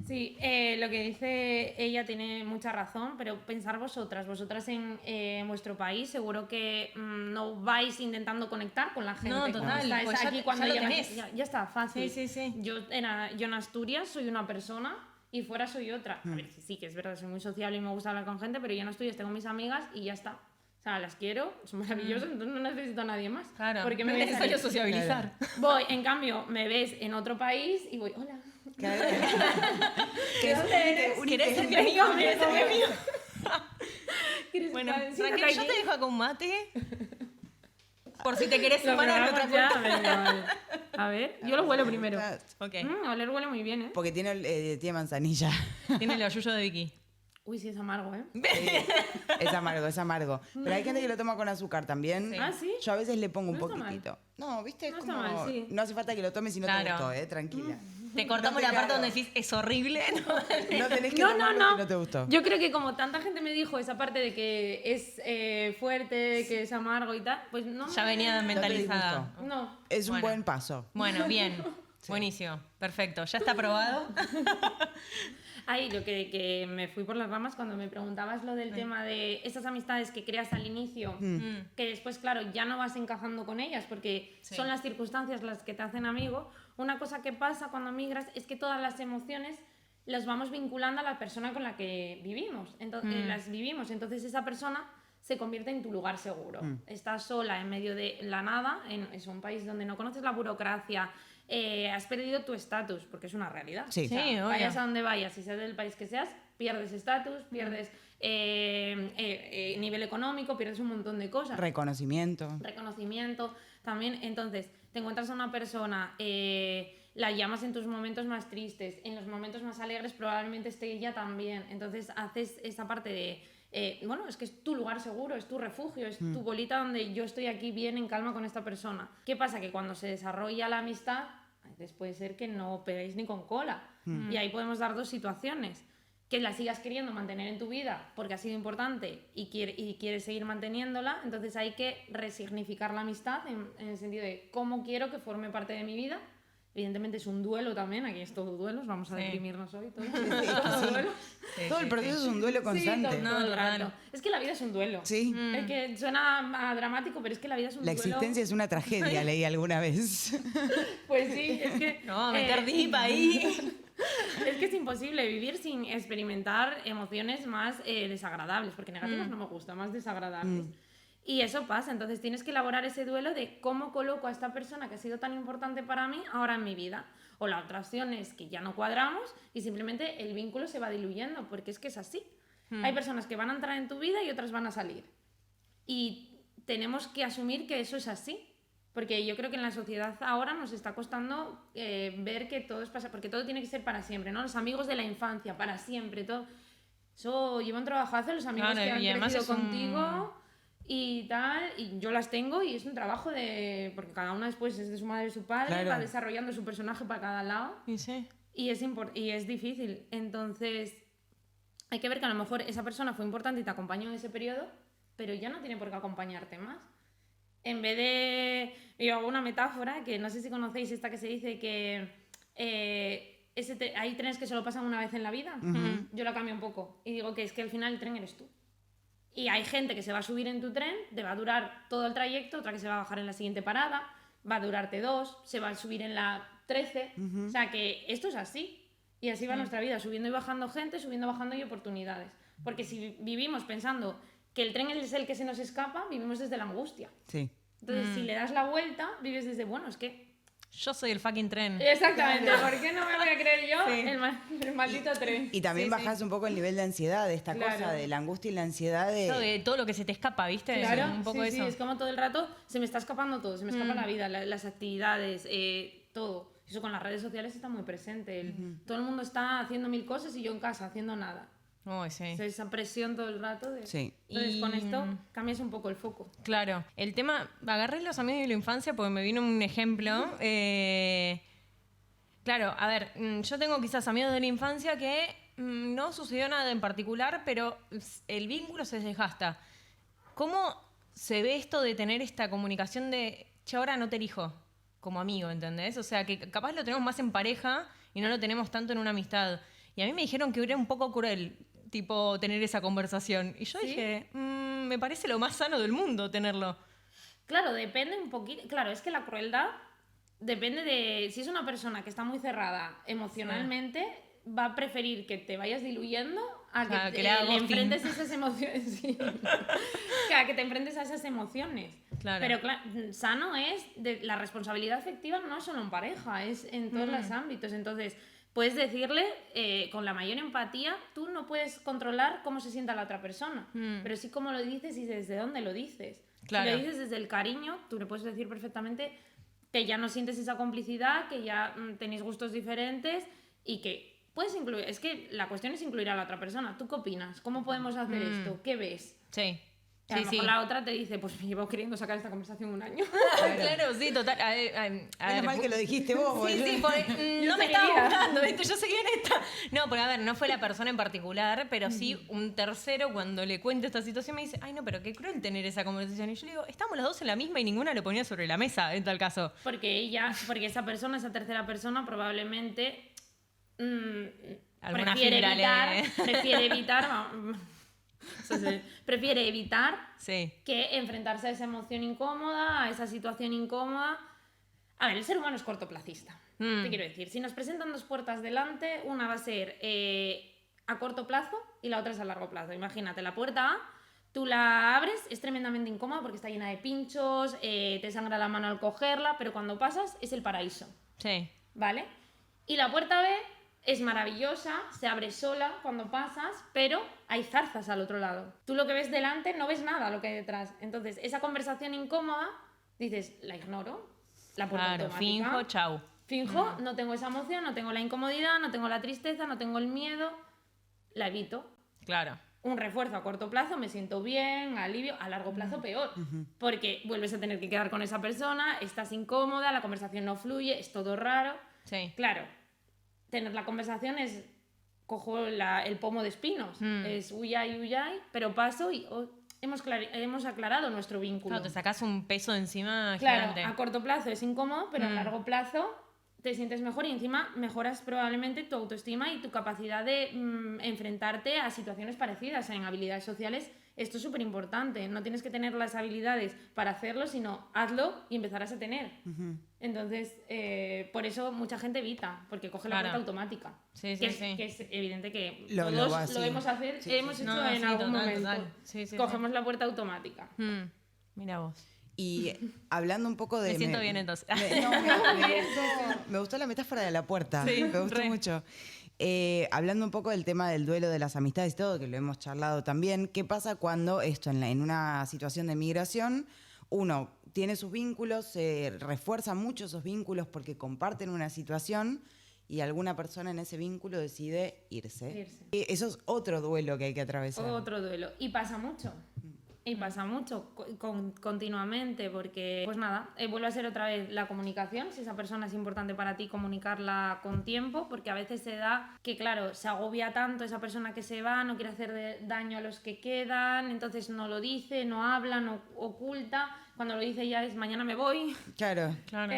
Sí, lo que dice ella tiene mucha razón, pero pensar vosotras en vuestro país, seguro que no vais intentando conectar con la gente. No, total, Estáis pues ya aquí te- cuando ya lo llegas, tenés. ya está, fácil. Sí, sí, sí. Yo en Asturias soy una persona y fuera soy otra. A ver, sí que es verdad, soy muy sociable y me gusta hablar con gente, pero yo en Asturias tengo mis amigas y ya está. O sea, las quiero, son maravillosas, entonces no necesito a nadie más. Claro, Porque no me es ves necesario ahí. sociabilizar. Voy, en cambio, me ves en otro país y voy, hola. Claro. ¿De dónde eres? ¿Querés ser mi Venga, amigo? ¿Querés ser mi amigo? ¿Quieres Bueno, estar? tranquilo, Siéntate yo aquí. te dejo acá un mate. Por si te querés Lo sumar a otra probamos ya, cosa. venga, vale. A ver, yo lo huelo primero. Ok. Oler huele muy bien, ¿eh? Porque tiene manzanilla. Tiene el ayuyo de Vicky. Uy, sí, es amargo, ¿eh? Es amargo, es amargo. Pero hay gente que lo toma con azúcar también. ¿Ah, sí? Yo a veces le pongo un No está mal. poquitito. No, viste, es No está como... mal, sí. No hace falta que lo tomes si no Claro. te gustó, tranquila. Te cortamos No la te parte cago. donde decís es horrible. No tenés que No, tomarlo no, si no te gustó. Yo creo que como tanta gente me dijo esa parte de que es fuerte, que es amargo y tal, pues no. Ya venía te mentalizada. disgustó. No. Es un Bueno. buen paso. Bueno, bien. Buenísimo. Perfecto. ¿Ya está aprobado? Ahí lo que me fui por las ramas cuando me preguntabas lo del tema de esas amistades que creas al inicio, que después, claro, ya no vas encajando con ellas porque Sí. son las circunstancias las que te hacen amigo. Una cosa que pasa cuando migras es que todas las emociones las vamos vinculando a la persona con la que vivimos. Entonces, las vivimos. Entonces esa persona se convierte en tu lugar seguro. Estás sola en medio de la nada, es un país donde no conoces la burocracia, has perdido tu estatus, porque es una realidad. Sí. O sea, Sí, obvio. vayas a donde vayas y seas del país que seas, pierdes estatus, pierdes nivel económico, pierdes un montón de cosas. Reconocimiento. Reconocimiento también. Entonces, te encuentras a una persona, la llamas en tus momentos más tristes, en los momentos más alegres probablemente esté ella también. Entonces, haces esa parte de... bueno, es que es tu lugar seguro, es tu refugio, es tu bolita donde yo estoy aquí bien en calma con esta persona. ¿Qué pasa? Que cuando se desarrolla la amistad, a veces puede ser que no peguéis ni con cola. Y ahí podemos dar dos situaciones. que la sigas queriendo mantener en tu vida porque ha sido importante y quieres seguir manteniéndola, entonces hay que resignificar la amistad en el sentido de cómo quiero que forme parte de mi vida. Evidentemente es un duelo también, aquí es todo duelos, vamos a deprimirnos hoy todos. Todo duelo. Todo el proceso es un duelo constante. Sí, todo el rato. Es que la vida es un duelo. Sí. Es que suena dramático, pero es que la vida es un La duelo. existencia es una tragedia, leí alguna vez. Pues sí, es que... No, meter dip ahí. Es que es imposible vivir sin experimentar emociones más desagradables, porque negativas no me gusta, más desagradables. Y eso pasa, entonces tienes que elaborar ese duelo de cómo coloco a esta persona que ha sido tan importante para mí ahora en mi vida. O la otra opción es que ya no cuadramos y simplemente el vínculo se va diluyendo, porque es que es así. Hay personas que van a entrar en tu vida y otras van a salir. Y tenemos que asumir que eso es así. Porque yo creo que en la sociedad ahora nos está costando ver que todo es pasar, porque todo tiene que ser para siempre, ¿no? Los amigos de la infancia, para siempre, todo. Eso lleva un trabajazo, los amigos Claro, que y han además crecido es contigo y tal, y yo las tengo y es un trabajo de... Porque cada una después es de su madre y su padre, Claro. va desarrollando su personaje para cada lado Y sí. y es difícil. Entonces hay que ver que a lo mejor esa persona fue importante y te acompañó en ese periodo, pero ya no tiene por qué acompañarte más. En vez de... Yo hago una metáfora que no sé si conocéis esta que se dice que hay trenes que solo pasan una vez en la vida. Yo la cambio un poco y digo que es que al final el tren eres tú. Y hay gente que se va a subir en tu tren, te va a durar todo el trayecto, otra que se va a bajar en la siguiente parada, va a durarte 2, se va a subir en la 13. O sea que esto es así. Y así va nuestra vida, subiendo y bajando gente, subiendo y bajando y oportunidades. Porque si vivimos pensando que el tren es el que se nos escapa, vivimos desde la angustia. Sí. Entonces, si le das la vuelta, vives desde, bueno, es que... Yo soy el fucking tren. Exactamente, ¿por qué no me voy a creer yo Sí. el maldito tren? Y también Sí, bajás un poco el nivel de ansiedad, de esta Claro. cosa, de la angustia y la ansiedad de... Todo lo que se te escapa, ¿viste? Claro, Un poco sí, eso. sí, es como todo el rato se me está escapando todo, se me escapa la vida, las actividades, todo. Eso con las redes sociales está muy presente. Todo el mundo está haciendo 1000 cosas y yo en casa haciendo nada. Uy, sí. O sea, esa presión todo el rato. Sí. Entonces Y- con esto cambias un poco el foco. Claro, el tema, agarré los amigos de la infancia porque me vino un ejemplo. Claro, a ver, yo tengo quizás amigos de la infancia que no sucedió nada en particular, pero el vínculo se desgasta. ¿Cómo se ve esto de tener esta comunicación de, che, ahora no te elijo como amigo, ¿entendés? O sea, que capaz lo tenemos más en pareja y no lo tenemos tanto en una amistad. Y a mí me dijeron que era un poco cruel, tipo, tener esa conversación. Y yo ¿Sí? dije, me parece lo más sano del mundo tenerlo. Claro, depende un poquito. Claro, es que la crueldad depende de. Si es una persona que está muy cerrada emocionalmente, va a preferir que te vayas diluyendo a que, Que le haga le ghosting. enfrentes a esas emociones. Sí. A que te enfrentes a esas emociones. Claro. Pero sano es. La responsabilidad afectiva no es solo en pareja, es en todos los ámbitos. Entonces, puedes decirle con la mayor empatía, tú no puedes controlar cómo se sienta la otra persona, pero sí cómo lo dices y desde dónde lo dices. Claro. Si lo dices desde el cariño, tú le puedes decir perfectamente que ya no sientes esa complicidad, que ya tenéis gustos diferentes y que puedes incluir... Es que la cuestión es incluir a la otra persona. ¿Tú qué opinas? ¿Cómo podemos hacer esto? ¿Qué ves? Sí. Y a lo Sí, mejor sí. la otra te dice, pues me llevo queriendo sacar esta conversación un año. Claro, sí, total. A Menos ver, mal que lo dijiste vos, Sí, boludo. sí, porque, Yo no me seguiría. estaba buscando, ¿viste? Yo seguía en esta. No, porque a ver, no fue la persona en particular, pero sí un tercero cuando le cuento esta situación me dice, ay no, pero qué cruel tener esa conversación. Y yo le digo, estamos las dos en la misma y ninguna lo ponía sobre la mesa en tal caso. Porque esa persona, esa tercera persona, probablemente Alguna prefiere fibra evitar, prefiere evitar Sí. que enfrentarse a esa emoción incómoda, a esa situación incómoda. A ver, el ser humano es cortoplacista. Te quiero decir, si nos presentan dos puertas delante, una va a ser a corto plazo y la otra es a largo plazo. Imagínate, la puerta A, tú la abres, es tremendamente incómoda porque está llena de pinchos, te sangra la mano al cogerla, pero cuando pasas es el paraíso, Sí. ¿vale? Y la puerta B es maravillosa, se abre sola cuando pasas, pero hay zarzas al otro lado. Tú lo que ves delante no ves nada lo que hay detrás. Entonces, esa conversación incómoda, dices, la ignoro, la puerta Claro, automática. finjo, chau. Finjo, no tengo esa emoción, no tengo la incomodidad, no tengo la tristeza, no tengo el miedo, la evito. Claro. Un refuerzo a corto plazo, me siento bien, alivio, a largo plazo peor, porque vuelves a tener que quedar con esa persona, estás incómoda, la conversación no fluye, es todo raro. Sí. Claro, tener la conversación es cojo el pomo de espinos. Es uyay, pero paso y hemos aclarado nuestro vínculo. Claro, te sacas un peso de encima Claro, gigante. a corto plazo es incómodo, pero a largo plazo te sientes mejor y encima mejoras probablemente tu autoestima y tu capacidad de enfrentarte a situaciones parecidas. En habilidades sociales esto es súper importante. No tienes que tener las habilidades para hacerlo, sino hazlo y empezarás a tener. Entonces, por eso mucha gente evita, porque coge la Claro. puerta automática. Sí, sí, que, es, sí. que es evidente que Lo todos va lo así. hemos hecho No, en sí, algún total, momento. total. Sí, sí, Cogemos la puerta automática. Mira vos. Y hablando un poco de... Me siento bien entonces. Me gustó la metáfora de la puerta, Sí, me gustó re. mucho. Hablando un poco del tema del duelo de las amistades y todo, que lo hemos charlado también, ¿qué pasa cuando esto, en una situación de migración, uno tiene sus vínculos, se refuerza mucho esos vínculos porque comparten una situación y alguna persona en ese vínculo decide irse? Eso es otro duelo que hay que atravesar. Otro duelo. Y pasa mucho. Y pasa mucho continuamente porque, pues nada, vuelve a ser otra vez la comunicación. Si esa persona es importante para ti, comunicarla con tiempo, porque a veces se da que, claro, se agobia tanto esa persona que se va, no quiere hacer daño a los que quedan, entonces no lo dice, no habla, no oculta. Cuando lo dice ya es mañana me voy. Claro. Claro.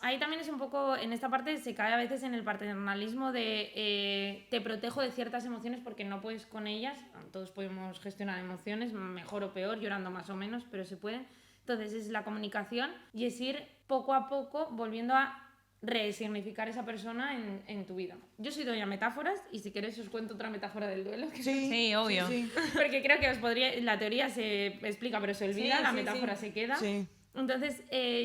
Ahí también es un poco, en esta parte se cae a veces en el paternalismo de te protejo de ciertas emociones porque no puedes con ellas. Todos podemos gestionar emociones, mejor o peor, llorando más o menos, pero se pueden. Entonces es la comunicación y es ir poco a poco volviendo a resignificar esa persona en tu vida. Yo soy doña metáforas y si queréis os cuento otra metáfora del duelo. Sí, obvio. Porque creo que la teoría se explica pero se olvida, Sí, la sí, metáfora sí. se queda. Sí. Entonces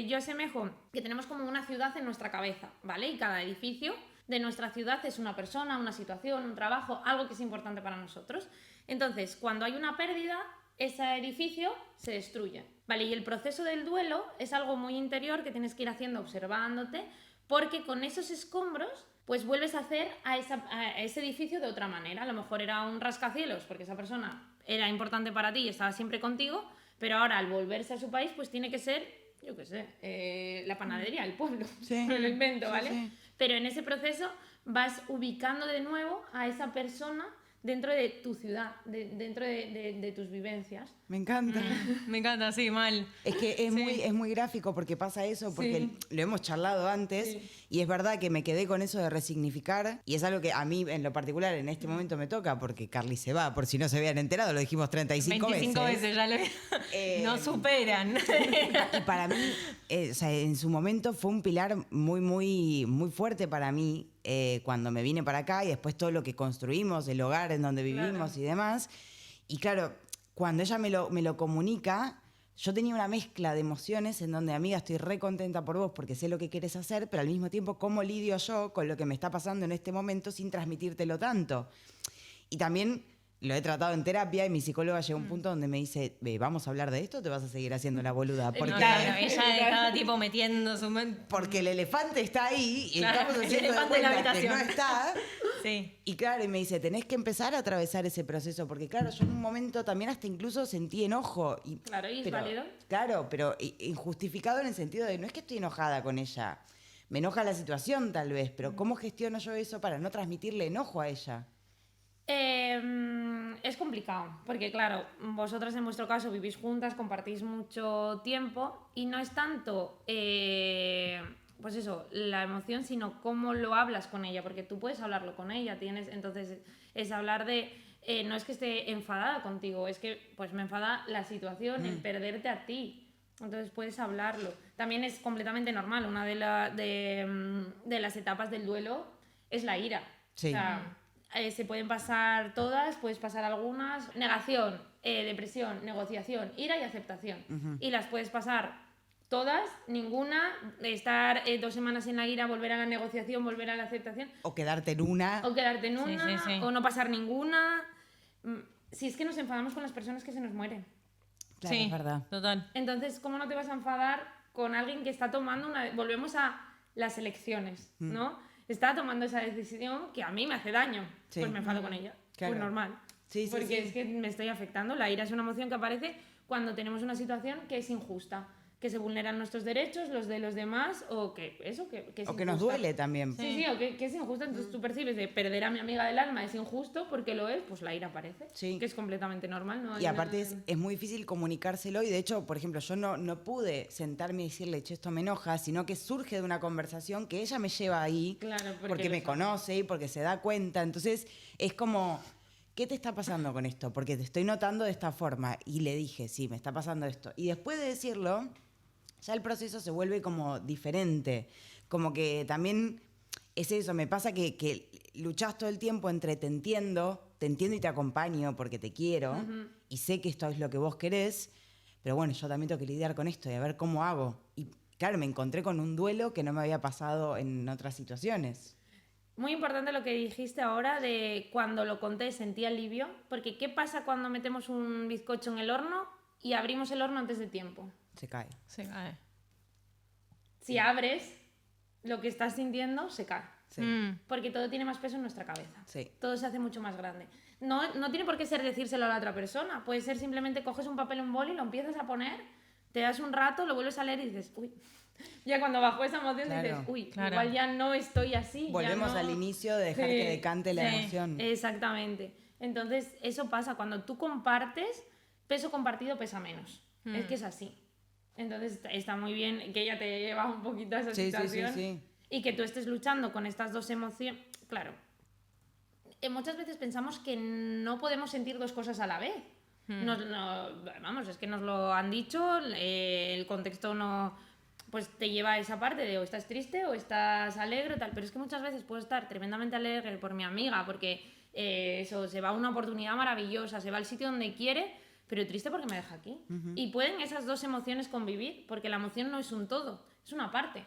yo asemejo que tenemos como una ciudad en nuestra cabeza, ¿vale? Y cada edificio de nuestra ciudad es una persona, una situación, un trabajo, algo que es importante para nosotros. Entonces, cuando hay una pérdida, ese edificio se destruye, ¿vale? Y el proceso del duelo es algo muy interior que tienes que ir haciendo observándote, porque con esos escombros pues vuelves a hacer a ese edificio de otra manera. A lo mejor era un rascacielos porque esa persona era importante para ti y estaba siempre contigo, pero ahora al volverse a su país pues tiene que ser, yo qué sé, la panadería del pueblo. Sí. Me lo invento, ¿vale? Sí. Pero en ese proceso vas ubicando de nuevo a esa persona dentro de tu ciudad, dentro de tus vivencias. Me encanta. Me encanta, sí, mal. Es que es muy gráfico porque pasa eso, porque lo hemos charlado antes y es verdad que me quedé con eso de resignificar y es algo que a mí en lo particular en este momento me toca porque Carly se va, por si no se habían enterado, lo dijimos 35 25 veces ya lo no superan. Y para mí, o sea, en su momento fue un pilar muy, muy, muy fuerte para mí cuando me vine para acá y después todo lo que construimos, el hogar en donde vivimos y demás. Y claro, cuando ella me lo comunica, yo tenía una mezcla de emociones en donde, amiga, estoy re contenta por vos porque sé lo que quieres hacer, pero al mismo tiempo, ¿cómo lidio yo con lo que me está pasando en este momento sin transmitírtelo tanto? Y también lo he tratado en terapia y mi psicóloga llegó a un punto donde me dice, ¿vamos a hablar de esto o te vas a seguir haciendo la boluda? Porque, Claro, ella estaba tipo metiendo su mente. porque el elefante está ahí y Claro, estamos el haciendo de elefante en la cuenta que no habitación. está. Sí. Y claro, y me dice, tenés que empezar a atravesar ese proceso, porque claro, yo en un momento también hasta incluso sentí enojo. Claro, y es válido. Claro, pero injustificado en el sentido de, no es que estoy enojada con ella, me enoja la situación tal vez, pero ¿cómo gestiono yo eso para no transmitirle enojo a ella? Es complicado, porque claro, vosotras en vuestro caso vivís juntas, compartís mucho tiempo y no es tanto, pues eso, la emoción, sino cómo lo hablas con ella, porque tú puedes hablarlo con ella, entonces es hablar de, no es que esté enfadada contigo, es que pues me enfada la situación, el perderte a ti, entonces puedes hablarlo. También es completamente normal, una de las etapas del duelo es la ira. Sí. O sea, se pueden pasar todas, puedes pasar algunas. Negación, depresión, negociación, ira y aceptación. Y las puedes pasar todas, ninguna, estar 2 semanas en la ira, volver a la negociación, volver a la aceptación. O quedarte en una. O quedarte en una, sí. o no pasar ninguna. Si es que nos enfadamos con las personas que se nos mueren. Claro, sí, es verdad. total. Entonces, ¿cómo no te vas a enfadar con alguien que está tomando una... Volvemos a las elecciones, ¿no? Está tomando esa decisión que a mí me hace daño. Sí. Pues me enfado con ella. Claro. Pues normal. Sí, sí, porque sí. es que me estoy afectando. La ira es una emoción que aparece cuando tenemos una situación que es injusta. que se vulneran nuestros derechos, los de los demás, o que eso, que es O que nos injusta. duele también. Sí, o que es injusto. Entonces tú percibes de perder a mi amiga del alma es injusto porque lo es, pues la ira aparece. Sí. Que es completamente normal, ¿no? Y aparte es muy difícil comunicárselo y de hecho, por ejemplo, yo no pude sentarme y decirle, che, esto me enoja, sino que surge de una conversación que ella me lleva ahí Claro, porque lo me sabe. conoce y porque se da cuenta. Entonces es como, ¿qué te está pasando con esto? Porque te estoy notando de esta forma. Y le dije, sí, me está pasando esto. Y después de decirlo, ya el proceso se vuelve como diferente. Como que también es eso, me pasa que luchás todo el tiempo entre te entiendo y te acompaño porque te quiero y sé que esto es lo que vos querés, pero bueno, yo también tengo que lidiar con esto y a ver cómo hago. Y claro, me encontré con un duelo que no me había pasado en otras situaciones. Muy importante lo que dijiste ahora de cuando lo conté sentí alivio, porque ¿qué pasa cuando metemos un bizcocho en el horno y abrimos el horno antes de tiempo? Se cae. Se cae. Si abres, lo que estás sintiendo se cae. Sí. Porque todo tiene más peso en nuestra cabeza. Sí. Todo se hace mucho más grande. No tiene por qué ser decírselo a la otra persona. Puede ser simplemente coges un papel, un boli, lo empiezas a poner, te das un rato, lo vuelves a leer y dices, uy. Ya cuando bajó esa emoción Claro. dices, uy, Claro. igual ya no estoy así. Volvemos ya no... al inicio de dejar Sí, que decante la sí. emoción. Exactamente. Entonces, eso pasa. Cuando tú compartes, peso compartido pesa menos. Es que es así. Entonces, está muy bien que ella te lleva un poquito a esa Sí, sí, sí, situación. sí. Y que tú estés luchando con estas dos emociones. Claro. Muchas veces pensamos que no podemos sentir dos cosas a la vez. Vamos, es que nos lo han dicho, el contexto no... Pues te lleva a esa parte de o estás triste o estás alegre o tal, pero es que muchas veces puedo estar tremendamente alegre por mi amiga porque eso, se va a una oportunidad maravillosa, se va al sitio donde quiere, pero triste porque me deja aquí. Y pueden esas dos emociones convivir, porque la emoción no es un todo, es una parte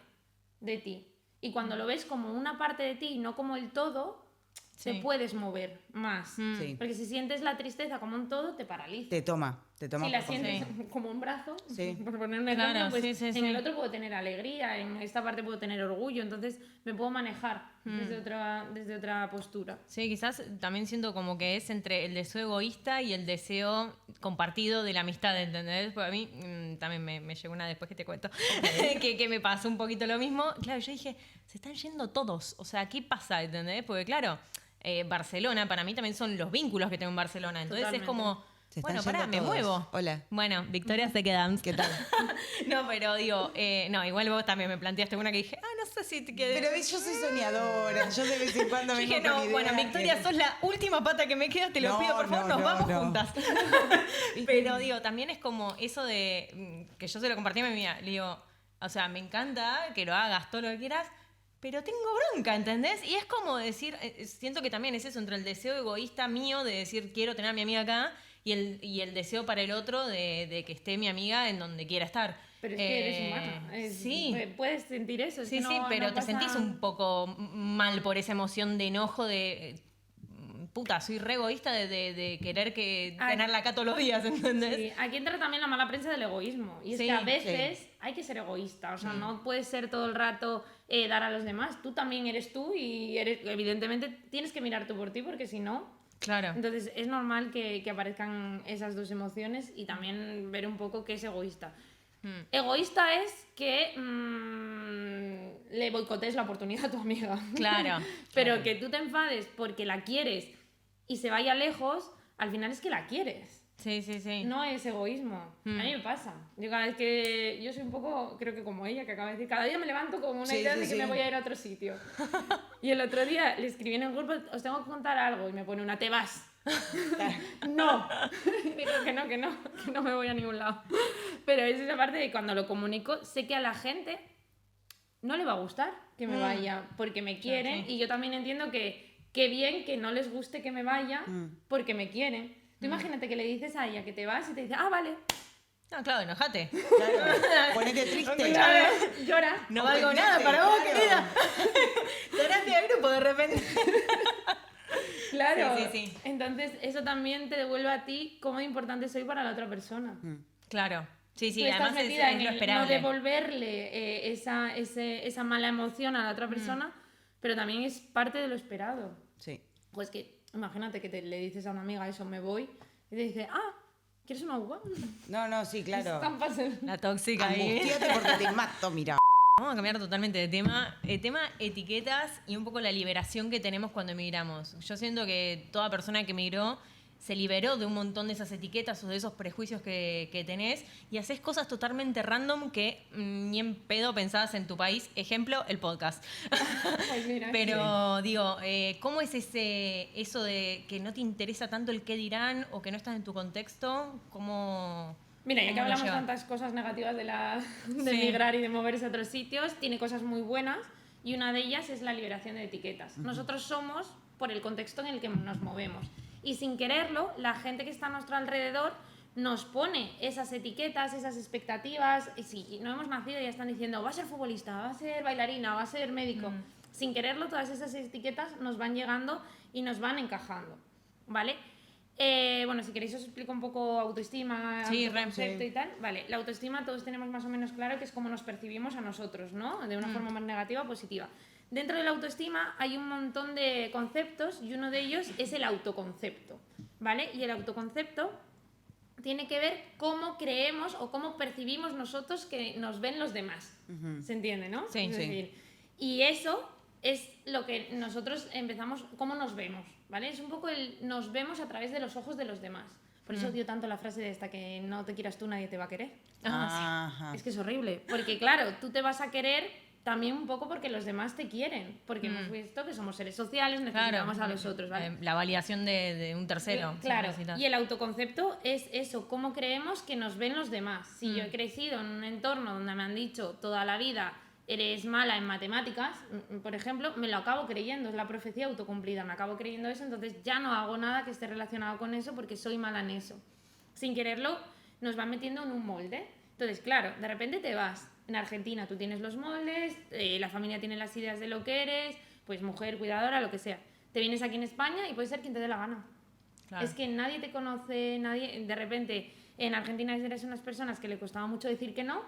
de ti. Y cuando lo ves como una parte de ti y no como el todo, te Sí. puedes mover más. Sí. Porque si sientes la tristeza como un todo, te paraliza. Te toma Si la por sientes completo. como un brazo, Sí. por poner un ejemplo, Claro, pues sí, sí, en sí. el otro puedo tener alegría, en esta parte puedo tener orgullo, entonces me puedo manejar desde otra postura. Sí, quizás también siento como que es entre el deseo egoísta y el deseo compartido de la amistad, ¿entendés? Porque a mí también me llegó una después que te cuento, que me pasó un poquito lo mismo. Claro, yo dije, se están yendo todos, o sea, ¿qué pasa? ¿Entendés? Porque claro, Barcelona, para mí también son los vínculos que tengo en Barcelona, entonces Totalmente. es como... Se están Bueno, pará, yendo me todos. muevo. Hola. Bueno, Victoria se quedan. ¿Qué tal? No, pero digo, no, igual vos también me planteaste una que dije, no sé si te quedé. Pero yo soy soñadora, yo de vez en cuando Yo vengo dije, con no, ideas bueno, Victoria, que- sos la última pata que me queda, te lo No, pido, por favor, no, nos no, vamos no. juntas. Pero digo, también es como eso de que yo se lo compartí a mi amiga. Le digo, o sea, me encanta que lo hagas, todo lo que quieras, pero tengo bronca, ¿entendés? Y es como decir, siento que también es eso, entre el deseo egoísta mío de decir, quiero tener a mi amiga acá, y el deseo para el otro de que esté mi amiga en donde quiera estar. Pero es que eres humana. Sí. Puedes sentir eso. es Sí, que no- sí, pero no te pasa- sentís un poco mal por esa emoción de enojo de... puta, soy re egoísta de querer Ay. tenerla acá todos los días, ¿entendés? Sí, aquí entra también la mala prensa del egoísmo. Y es Sí, que a veces hay que ser egoísta. O sea, no puedes ser todo el rato dar a los demás. Tú también eres tú y evidentemente tienes que mirar tú por ti porque si no... Claro. Entonces es normal que aparezcan esas dos emociones y también ver un poco qué es egoísta. Egoísta es que le boicotees la oportunidad a tu amiga. Claro. Pero que tú te enfades porque la quieres y se vaya lejos, al final es que la quieres. Sí, sí, sí. No es egoísmo. A mí me pasa. Yo cada vez que... Yo soy un poco, creo que como ella, que acaba de decir, cada día me levanto con una Sí, idea sí, de que sí. me voy a ir a otro sitio. Y el otro día le escribí en el grupo, os tengo que contar algo, y me pone una, te vas. No. Y digo que no me voy a ningún lado. Pero es esa parte de cuando lo comunico, sé que a la gente no le va a gustar que me vaya porque me quieren, sí. y yo también entiendo que qué bien que no les guste que me vaya porque me quieren. Tú imagínate que le dices a ella que te vas y te dice, vale, No, claro, enojate. Claro, ponete triste. llora. No valgo nada para vos, querida. Terapia de grupo de repente. Claro. Sí, sí, sí. Entonces, eso también te devuelve a ti cómo importante soy para la otra persona. Claro. Sí, sí, Tú estás además metida es en lo el no esperable. devolverle esa mala emoción a la otra persona, pero también es parte de lo esperado. Sí. Pues que, imagínate que le dices a una amiga eso, me voy, y te dice, ¿Quieres una uva? No, sí, claro. Estámpase. La tóxica ahí. Angustiate porque te mato, mira. Vamos a cambiar totalmente de tema. El tema etiquetas y un poco la liberación que tenemos cuando emigramos. Yo siento que toda persona que emigró se liberó de un montón de esas etiquetas o de esos prejuicios que tenés y haces cosas totalmente random que ni en pedo pensabas en tu país. Ejemplo, el podcast. Pues mira, Pero digo, ¿cómo es eso de que no te interesa tanto el qué dirán o que no estás en tu contexto? ¿Cómo...? Mira, ya que ¿Cómo lo hablamos llevan? tantas cosas negativas de Sí. migrar y de moverse a otros sitios, tiene cosas muy buenas y una de ellas es la liberación de etiquetas. Nosotros somos por el contexto en el que nos movemos y sin quererlo, la gente que está a nuestro alrededor nos pone esas etiquetas, esas expectativas. Y si no hemos nacido ya están diciendo, va a ser futbolista, va a ser bailarina, va a ser médico. Sin quererlo, todas esas etiquetas nos van llegando y nos van encajando, ¿vale? Bueno, si queréis os explico un poco autoestima, Sí, autoconcepto sí. y tal. Vale, la autoestima todos tenemos más o menos claro que es cómo nos percibimos a nosotros, ¿no? De una forma más negativa o positiva. Dentro de la autoestima hay un montón de conceptos y uno de ellos es el autoconcepto, ¿vale? Y el autoconcepto tiene que ver cómo creemos o cómo percibimos nosotros que nos ven los demás. ¿Se entiende, no? Sí, Es sí. decir, y eso es lo que nosotros empezamos, cómo nos vemos, ¿vale? Es un poco el nos vemos a través de los ojos de los demás. Por eso odio tanto la frase de esta que no te quieras tú, nadie te va a querer. Ajá. Es que es horrible, porque claro, tú te vas a querer también un poco porque los demás te quieren, porque hemos visto que somos seres sociales, necesitamos a los otros, ¿vale? La validación de un tercero. si Claro, necesitas. y el autoconcepto es eso, cómo creemos que nos ven los demás. Si yo he crecido en un entorno donde me han dicho toda la vida eres mala en matemáticas, por ejemplo, me lo acabo creyendo, es la profecía autocumplida, me acabo creyendo eso, entonces ya no hago nada que esté relacionado con eso porque soy mala en eso. Sin quererlo, nos van metiendo en un molde. Entonces, claro, de repente te vas. En Argentina tú tienes los moldes, la familia tiene las ideas de lo que eres, pues mujer, cuidadora, lo que sea. Te vienes aquí en España y puedes ser quien te dé la gana. Claro. Es que nadie te conoce, nadie, de repente en Argentina eres unas personas que le costaba mucho decir que no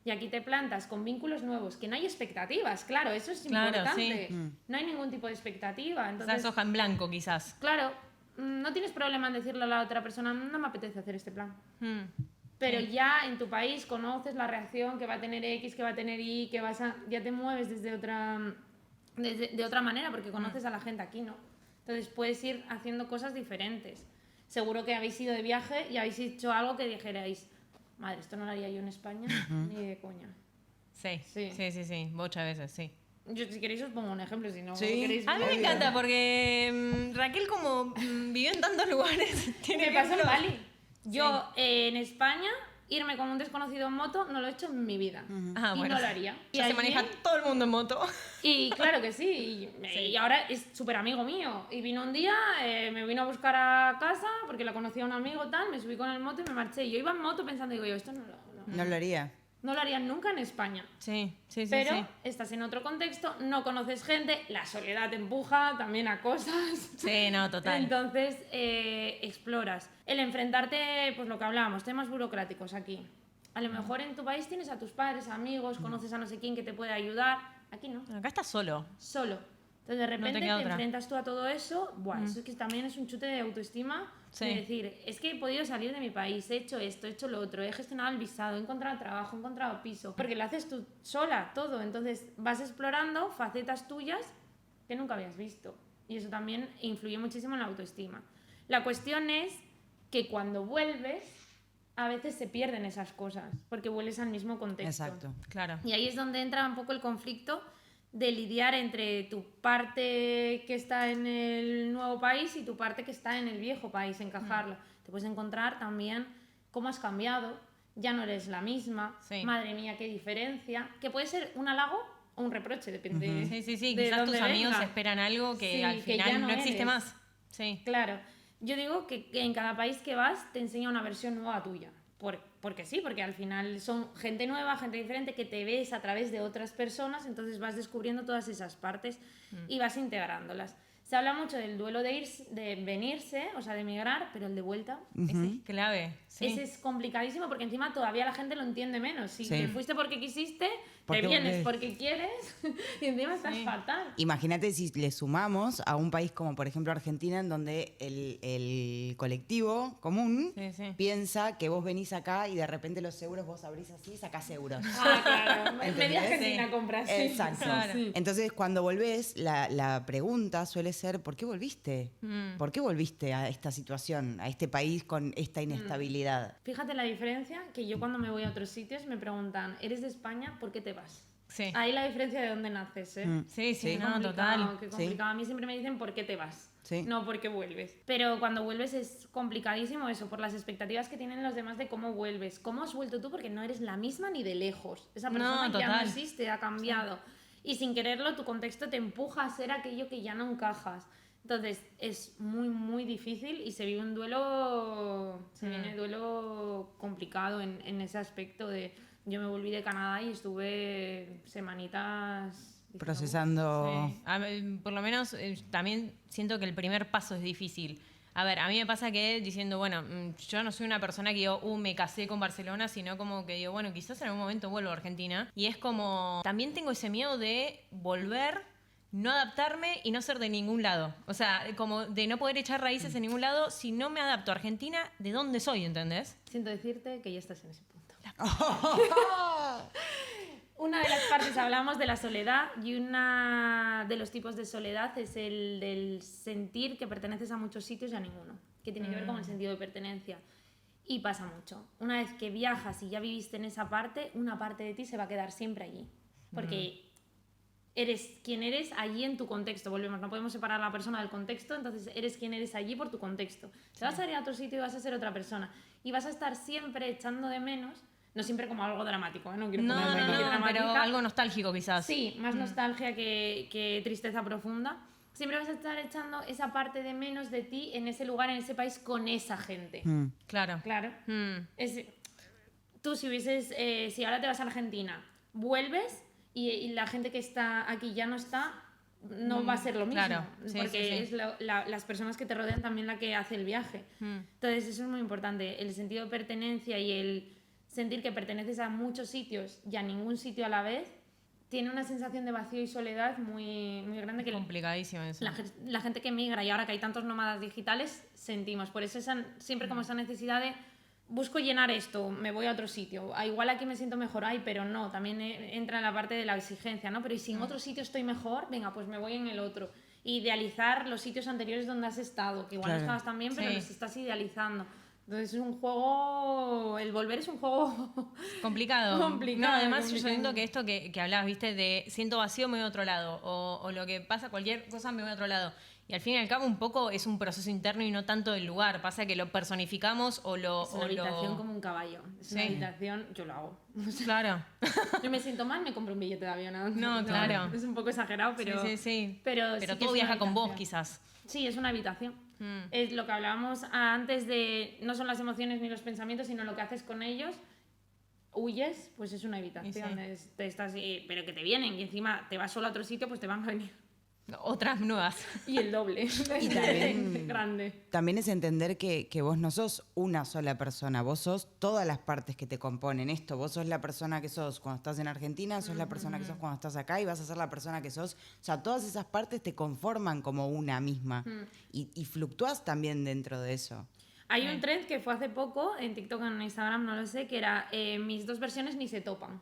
y aquí te plantas con vínculos nuevos, que no hay expectativas, claro, eso es Claro, importante. sí. No hay ningún tipo de expectativa. Esa Entonces, es hoja en blanco, quizás. claro, no tienes problema en decirle a la otra persona, no me apetece hacer este plan. Mm. Pero ya en tu país conoces la reacción que va a tener X, que va a tener Y, que ya te mueves desde de otra manera porque conoces a la gente, aquí no. Entonces puedes ir haciendo cosas diferentes. Seguro que habéis ido de viaje y habéis hecho algo que dijerais, madre, esto no lo haría yo en España ni de coña. Sí, Sí. sí, muchas veces, sí. Yo, si queréis os pongo un ejemplo, si no Sí. queréis... A mí me Obvio. encanta porque Raquel como vivió en tantos lugares, tiene Me pasó en ejemplos. Bali. Yo en España, irme con un desconocido en moto no lo he hecho en mi vida. Ah, y bueno. no lo haría. Ya se allí- maneja todo el mundo en moto. Y claro que sí, y ahora es súper amigo mío. Y vino un día, me vino a buscar a casa porque lo conocía un amigo tal, me subí con el moto y me marché. Y yo iba en moto pensando, digo yo, esto No lo haría. no lo harían nunca en España. Sí, Pero sí. estás en otro contexto, no conoces gente, la soledad te empuja también a cosas. Sí, no, total. Entonces, exploras. El enfrentarte, pues lo que hablábamos, temas burocráticos aquí. A lo mejor en tu país tienes a tus padres, amigos, conoces a no sé quién que te puede ayudar. Aquí no. Acá estás solo. Solo. Entonces de repente queda te otra. enfrentas tú a todo eso, buah, eso es que también es un chute de autoestima, Sí. de decir, es que he podido salir de mi país, he hecho esto, he hecho lo otro, he gestionado el visado, he encontrado trabajo, he encontrado piso, porque lo haces tú sola, todo, entonces vas explorando facetas tuyas que nunca habías visto y eso también influye muchísimo en la autoestima. La cuestión es que cuando vuelves, a veces se pierden esas cosas, porque vuelves al mismo contexto. Exacto. Claro. Y ahí es donde entra un poco el conflicto de lidiar entre tu parte que está en el nuevo país y tu parte que está en el viejo país, encajarla. Te puedes encontrar también cómo has cambiado, ya no eres la misma, Sí. madre mía, qué diferencia, que puede ser un halago o un reproche, depende Sí, de quizás tus dónde amigos venga. esperan algo que Sí, al que final ya no, no existe eres. más. Sí. Claro, yo digo que en cada país que vas te enseña una versión nueva tuya. Porque sí, porque al final son gente nueva, gente diferente que te ves a través de otras personas, entonces vas descubriendo todas esas partes y vas integrándolas. Se habla mucho del duelo de venirse, o sea, de emigrar, pero el de vuelta, Ese es clave. Sí. ese es complicadísimo porque encima todavía la gente lo entiende menos. Si Sí. te fuiste porque quisiste, ¿Por te qué vienes volvés? porque quieres y encima estás fatal. Imagínate si le sumamos a un país como, por ejemplo, Argentina, en donde el colectivo común Sí. piensa que vos venís acá y de repente los euros vos abrís así y sacás euros. Ah, claro. Media ¿Entendés? Argentina Sí. compras. Sí. Exacto. Claro. Sí. Entonces, cuando volvés, la pregunta suele ser, ¿por qué volviste? ¿Por qué volviste a esta situación, a este país con esta inestabilidad? Fíjate la diferencia, que yo cuando me voy a otros sitios me preguntan, ¿eres de España? ¿Por qué te vas? Sí. Ahí la diferencia de dónde naces, ¿eh? Sí, Sí. no, Complicado, total. qué complicado. A mí siempre me dicen por qué te vas, Sí. no por qué vuelves. Pero cuando vuelves es complicadísimo eso, por las expectativas que tienen los demás de cómo vuelves. ¿Cómo has vuelto tú? Porque no eres la misma ni de lejos. Esa persona ya no total. existe, ha cambiado. Y sin quererlo, tu contexto te empuja a ser aquello que ya no encajas. Entonces es muy, muy difícil y se vive un duelo, viene duelo complicado en ese aspecto de... Yo me volví de Canadá y estuve semanitas diciendo, Procesando... Sí. Por lo menos también siento que el primer paso es difícil. A ver, a mí me pasa que diciendo, bueno, yo no soy una persona que digo, me casé con Barcelona, sino como que digo, bueno, quizás en algún momento vuelvo a Argentina. Y es como, también tengo ese miedo de volver, no adaptarme y no ser de ningún lado. O sea, como de no poder echar raíces en ningún lado. Si no me adapto a Argentina, ¿de dónde soy? ¿Entendés? Siento decirte que ya estás en ese punto. Una de las partes hablamos de la soledad y una de los tipos de soledad es el del sentir que perteneces a muchos sitios y a ninguno, que tiene que ver con el sentido de pertenencia. Y pasa mucho. Una vez que viajas y ya viviste en esa parte, una parte de ti se va a quedar siempre allí. Porque eres quien eres allí en tu contexto. Volvemos, no podemos separar a la persona del contexto, entonces eres quien eres allí por tu contexto. Te vas a ir a otro sitio y vas a ser otra persona. Y vas a estar siempre echando de menos, no siempre como algo dramático, ¿eh? No quiero ponerme aquí No, pero dramática. algo nostálgico quizás. Sí, más nostalgia que tristeza profunda. Siempre vas a estar echando esa parte de menos de ti en ese lugar, en ese país, con esa gente. Claro. Claro. Tú si ahora te vas a Argentina, vuelves y la gente que está aquí ya no está, no va a ser lo mismo. Claro. Sí, porque sí. es las personas que te rodean también la que hace el viaje. Entonces eso es muy importante. El sentido de pertenencia y el sentir que perteneces a muchos sitios y a ningún sitio a la vez, tiene una sensación de vacío y soledad muy, muy grande que Complicadísimo eso. la gente que emigra y ahora que hay tantos nómadas digitales, sentimos. Por eso siempre como esa necesidad de busco llenar esto, me voy a otro sitio. Igual aquí me siento mejor, pero no, también entra en la parte de la exigencia, ¿no? Pero ¿y si en otro sitio estoy mejor? Venga, pues me voy en el otro. Idealizar los sitios anteriores donde has estado, que igual no estabas tan bien, pero Sí. los estás idealizando. Entonces es un juego, el volver es un juego Complicado. complicado. No, además yo complicado. siento que esto que hablabas, viste, de siento vacío, me voy a otro lado. O lo que pasa, cualquier cosa, me voy a otro lado. Y al fin y al cabo un poco es un proceso interno y no tanto del lugar. Pasa que lo personificamos o lo... Es una habitación como un caballo. Es una Sí. habitación, yo lo hago. Claro. Yo me siento mal, me compro un billete de avión. No, claro. Es un poco exagerado, pero... Sí. Pero sí que todo es viaja una con vos, habitación. quizás. Sí, es una habitación. Es lo que hablábamos antes de... No son las emociones ni los pensamientos, sino lo que haces con ellos. Huyes, pues es una habitación. Sí. Pero que te vienen y encima te vas solo a otro sitio, pues te van a venir. Otras nuevas. Y el doble. Y también, Grande. también es entender que vos no sos una sola persona, vos sos todas las partes que te componen esto. Vos sos la persona que sos cuando estás en Argentina, sos la persona que sos cuando estás acá y vas a ser la persona que sos. O sea, todas esas partes te conforman como una misma y fluctúas también dentro de eso. Hay un trend que fue hace poco, en TikTok o en Instagram, no lo sé, que era mis dos versiones ni se topan.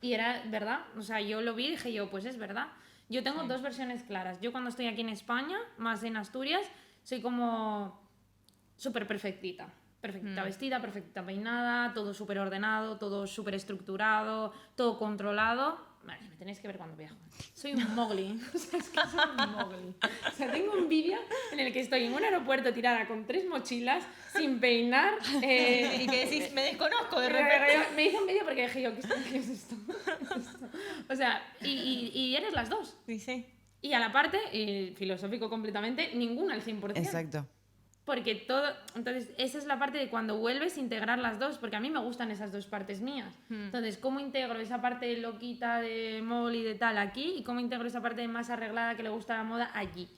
Y era verdad, o sea, yo lo vi y dije yo, pues es verdad. Yo tengo dos versiones claras. Yo cuando estoy aquí en España, más en Asturias, soy como súper perfectita. Perfectita vestida, perfectita peinada, todo súper ordenado, todo súper estructurado, todo controlado. Vale, me tenéis que ver cuando viajo. Soy un mogli. O sea, es que soy un mogli. O sea, tengo un vídeo en el que estoy en un aeropuerto tirada con 3 mochilas, sin peinar. Y que decís, me desconozco de repente. Me hice un vídeo porque dije yo, ¿qué es esto? O sea, y eres las dos. Sí. Y a la parte, filosófico completamente, ninguna al 100%. Exacto. porque todo... Entonces, esa es la parte de cuando vuelves, integrar las dos, porque a mí me gustan esas dos partes mías. Entonces, ¿cómo integro esa parte loquita de mall y de tal aquí? ¿Y cómo integro esa parte más arreglada que le gusta la moda allí?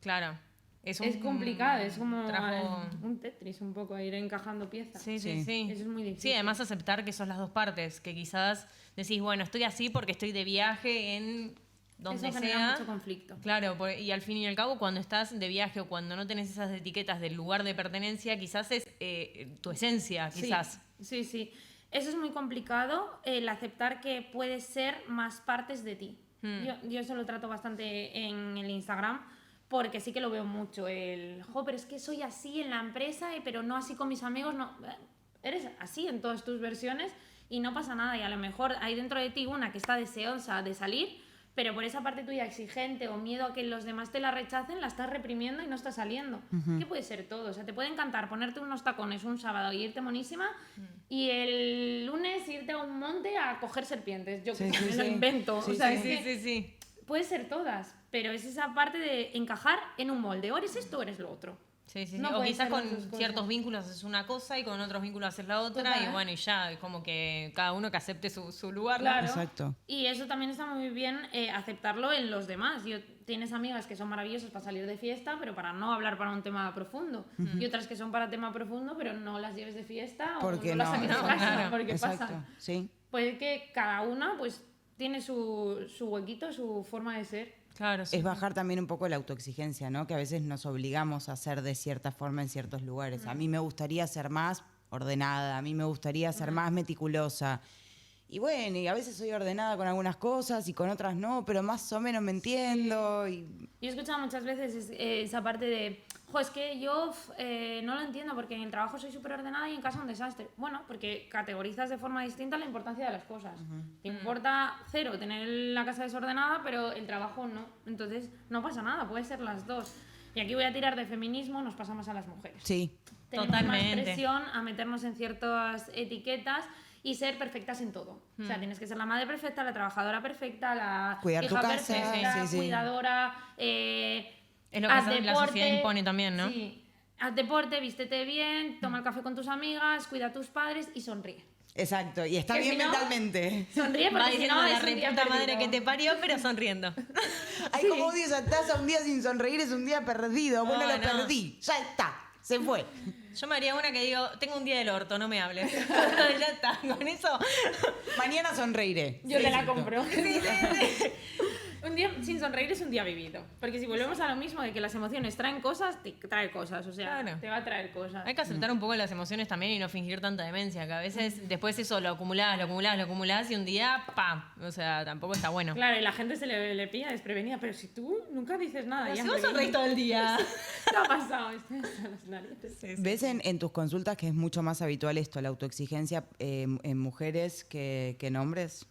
Claro. Es complicado, es como trabajo... un Tetris un poco, ir encajando piezas. Sí. Eso es muy difícil. Sí, además aceptar que son las dos partes, que quizás decís, bueno, estoy así porque estoy de viaje en donde Eso genera sea. mucho conflicto. Claro, y al fin y al cabo, cuando estás de viaje o cuando no tenés esas etiquetas del lugar de pertenencia, quizás es tu esencia, quizás. Sí. Eso es muy complicado, el aceptar que puedes ser más partes de ti. Yo eso lo trato bastante en el Instagram, porque sí que lo veo mucho, pero es que soy así en la empresa, pero no así con mis amigos, no. Eres así en todas tus versiones y no pasa nada, y a lo mejor hay dentro de ti una que está deseosa de salir, pero por esa parte tuya exigente o miedo a que los demás te la rechacen, la estás reprimiendo y no está saliendo. Que puede ser todo, o sea, te puede encantar ponerte unos tacones un sábado y irte monísima, y el lunes irte a un monte a coger serpientes, yo que me lo invento. Sí. Puede ser todas, pero es esa parte de encajar en un molde, o eres esto o eres lo otro. Sí. No O pueden quizás ser con las dos cosas. ciertos vínculos haces una cosa y con otros vínculos haces la otra. Total. Y bueno, y ya, como que cada uno que acepte su lugar. ¿no? Claro. Exacto. Y eso también está muy bien, aceptarlo en los demás. Tienes amigas que son maravillosas para salir de fiesta, pero para no hablar para un tema profundo. Y otras que son para tema profundo, pero no las lleves de fiesta o Porque no las saques de casa, claro. porque Exacto. pasa. Sí. Pues que cada una pues tiene su huequito, su forma de ser. Claro, sí. Es bajar también un poco la autoexigencia, ¿no? Que a veces nos obligamos a hacer de cierta forma en ciertos lugares. A mí me gustaría ser más ordenada, a mí me gustaría ser más meticulosa. Y bueno, y a veces soy ordenada con algunas cosas y con otras no, pero más o menos me entiendo. Y... Yo he escuchado muchas veces esa parte de, es que yo no lo entiendo porque en el trabajo soy súper ordenada y en casa un desastre. Bueno, porque categorizas de forma distinta la importancia de las cosas. Te importa cero tener la casa desordenada, pero el trabajo no. Entonces, no pasa nada, puede ser las dos. Y aquí voy a tirar de feminismo, nos pasamos a las mujeres. Sí. Tenemos Totalmente. más presión a meternos en ciertas etiquetas y ser perfectas en todo. O sea, tienes que ser la madre perfecta, la trabajadora perfecta, la Cuidar tu hija casa, perfecta, sí. cuidadora, Es lo que haz la deporte, sociedad impone también, ¿no? Sí, haz deporte, vístete bien, toma el café con tus amigas, cuida a tus padres y sonríe. Exacto, y está Que bien si no- mentalmente. Sonríe Va porque si diciendo no la es un día reputa madre perdido. que te parió, pero sonriendo. Ay, como odio esa taza, un día sin sonreír es un día perdido. Bueno, No, lo no. perdí, ya está, se fue. Yo me haría una que digo, tengo un día del orto, no me hables. Ya está, con eso. Mañana sonreiré. Yo te la Éxito. compro. Un día sin sonreír es un día vivido. Porque si volvemos a lo mismo de que las emociones traen cosas, te trae cosas. O sea, Claro. te va a traer cosas. Hay que aceptar un poco las emociones también y no fingir tanta demencia, que a veces después eso lo acumulás y un día, ¡pam! O sea, tampoco está bueno. Claro, y la gente se le pilla desprevenida. Pero si tú nunca dices nada. Pero ya si vos me sonreís viene. todo el día. ¿Qué ha pasado? Estoy hasta las narices. ¿Ves en tus consultas que es mucho más habitual esto, la autoexigencia en mujeres que en hombres?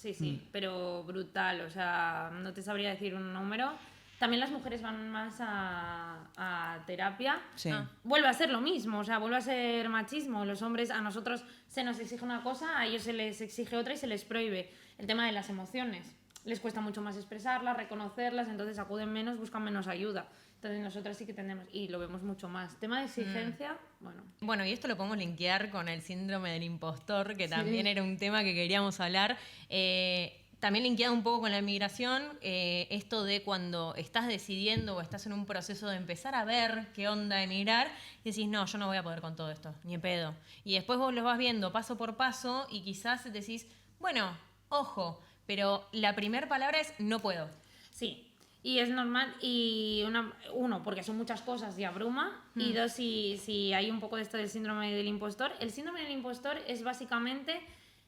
Sí, pero brutal. O sea, no te sabría decir un número. También las mujeres van más a terapia. Sí. Vuelve a ser lo mismo, o sea, vuelve a ser machismo. Los hombres, a nosotros se nos exige una cosa, a ellos se les exige otra y se les prohíbe. El tema de las emociones. Les cuesta mucho más expresarlas, reconocerlas, entonces acuden menos, buscan menos ayuda. Entonces nosotras sí que tenemos, y lo vemos mucho más. Tema de exigencia, bueno. Bueno, y esto lo podemos linkear con el síndrome del impostor, que también era un tema que queríamos hablar. También linkeado un poco con la migración, esto de cuando estás decidiendo o estás en un proceso de empezar a ver qué onda emigrar, y decís, no, yo no voy a poder con todo esto, ni en pedo. Y después vos lo vas viendo paso por paso y quizás decís, bueno, ojo, pero la primera palabra es no puedo. Sí, y es normal, y uno, porque son muchas cosas y abruma, y dos, si hay un poco de esto del síndrome del impostor. El síndrome del impostor es básicamente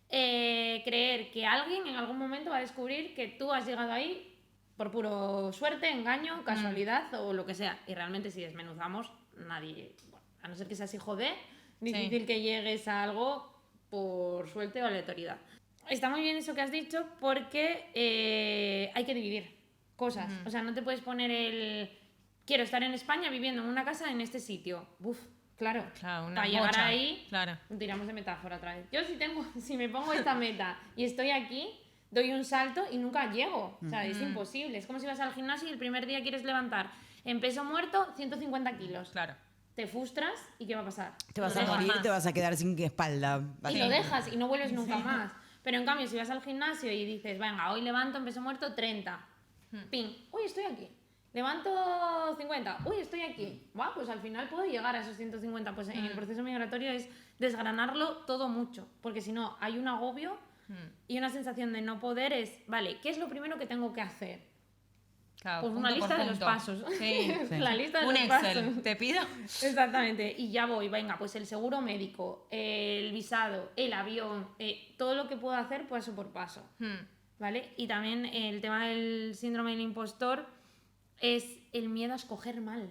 creer que alguien en algún momento va a descubrir que tú has llegado ahí por puro suerte, engaño, casualidad o lo que sea. Y realmente si desmenuzamos, nadie, bueno, a no ser que seas hijo de, difícil que llegues a algo por suerte o aleatoriedad. Está muy bien eso que has dicho porque hay que dividir cosas. O sea, no te puedes poner quiero estar en España viviendo en una casa en este sitio. Claro, una para llegar mocha, ahí, claro. tiramos de metáfora otra vez. Yo si me pongo esta meta y estoy aquí, doy un salto y nunca llego. O sea, es imposible. Es como si vas al gimnasio y el primer día quieres levantar En peso muerto, 150 kilos. Claro. Te frustras y ¿qué va a pasar? Te vas Lo a dejas. morir, te vas a quedar sin espalda. Y lo dejas y no vuelves nunca más. Pero en cambio, si vas al gimnasio y dices, venga, hoy levanto en peso muerto 30. Ping, uy, estoy aquí. Levanto 50, uy, estoy aquí. Buah, pues al final puedo llegar a esos 150. Pues en el proceso migratorio es desgranarlo todo mucho. Porque si no, hay un agobio y una sensación de no poder es, vale, ¿qué es lo primero que tengo que hacer? Claro, Pues punto una lista por de los punto. pasos. Sí. La lista de Un los Excel, pasos. te pido. Exactamente, y ya voy, venga, pues el seguro médico, el visado, el avión, todo lo que puedo hacer paso por paso, ¿vale? Y también el tema del síndrome del impostor es el miedo a escoger mal.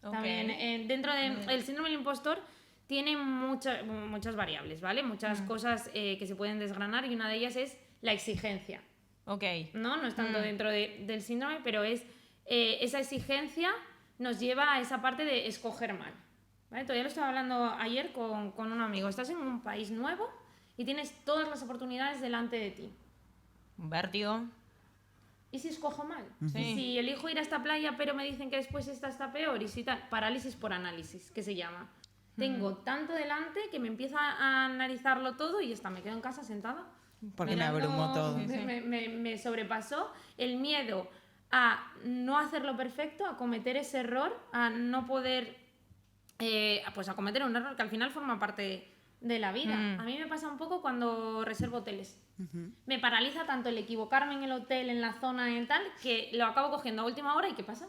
Ok. También dentro del síndrome del impostor tiene muchas variables, ¿vale? Muchas cosas que se pueden desgranar y una de ellas es la exigencia. Ok. No es tanto dentro del síndrome, pero es esa exigencia nos lleva a esa parte de escoger mal. ¿Vale? Todavía lo estaba hablando ayer con un amigo. Estás en un país nuevo y tienes todas las oportunidades delante de ti. Un vértigo. ¿Y si escojo mal? Sí. ¿Y si elijo ir a esta playa pero me dicen que después esta está peor? Y si tal, parálisis por análisis, que se llama. Tengo tanto delante que me empieza a analizarlo todo y ya está, me quedo en casa sentada. Porque me abrumó todo. Me sobrepasó el miedo a no hacerlo perfecto, a cometer ese error, a no poder, pues a cometer un error que al final forma parte de la vida. A mí me pasa un poco cuando reservo hoteles. Me paraliza tanto el equivocarme en el hotel, en la zona, en tal, que lo acabo cogiendo a última hora y ¿qué pasa?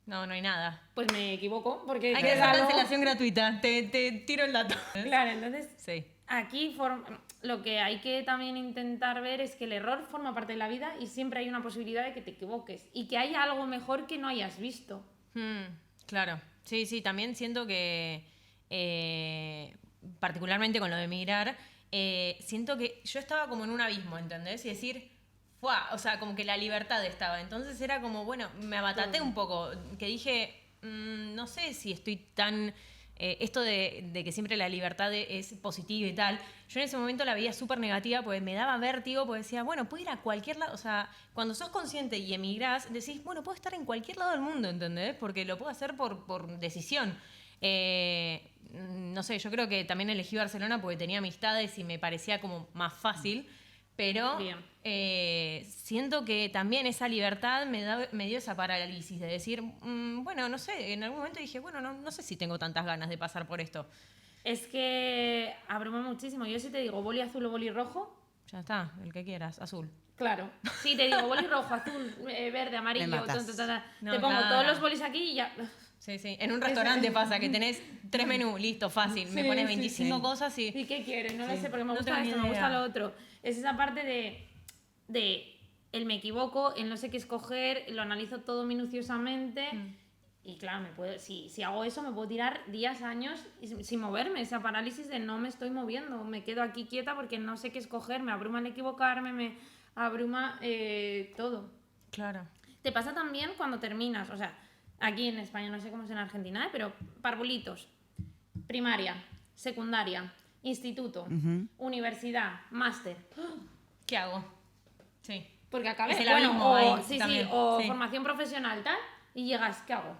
No, no hay nada. Pues me equivoco porque... Hay que hacer cancelación gratuita. Te tiro el dato. Claro, entonces... Sí. Aquí lo que hay que también intentar ver es que el error forma parte de la vida y siempre hay una posibilidad de que te equivoques y que haya algo mejor que no hayas visto. Claro. Sí, sí, también siento que, particularmente con lo de emigrar, siento que yo estaba como en un abismo, ¿entendés? Y decir, ¡fua! O sea, como que la libertad estaba. Entonces era como, bueno, me abataté un poco, que dije, no sé si estoy tan... esto de que siempre la libertad es positiva y tal, yo en ese momento la veía súper negativa porque me daba vértigo, porque decía, bueno, puedo ir a cualquier lado, o sea, cuando sos consciente y emigrás, decís, bueno, puedo estar en cualquier lado del mundo, ¿entendés? Porque lo puedo hacer por decisión. No sé, yo creo que también elegí Barcelona porque tenía amistades y me parecía como más fácil, pero siento que también esa libertad me dio esa parálisis de decir, bueno, no sé, en algún momento dije, bueno, no sé si tengo tantas ganas de pasar por esto. Es que abruma muchísimo. Yo si te digo boli azul o boli rojo, Ya está, el que quieras, azul. claro. Si te digo boli rojo, azul, verde, amarillo, Me matas. No, te pongo claro. todos los bolis aquí y ya... Sí, sí. En un restaurante pasa que tenés 3 menús, listo, fácil. Me Sí, pones sí, 25 sí. cosas y... ¿Y qué quieres? No lo sé, porque me No gusta tengo ni esto, me idea. gusta lo otro. Es esa parte de el me equivoco, el no sé qué escoger, lo analizo todo minuciosamente y claro, si hago eso me puedo tirar días, años sin moverme, esa parálisis de no me estoy moviendo, me quedo aquí quieta porque no sé qué escoger, me abruma el equivocarme, me abruma todo. Claro. Te pasa también cuando terminas, o sea, aquí en España, no sé cómo es en Argentina, pero parvulitos, primaria, secundaria, instituto, universidad, máster. ¿Qué hago? Sí. Porque acabé, Es el bueno, abismo ahí sí, también, o sí. formación profesional tal, y llegas, ¿qué hago?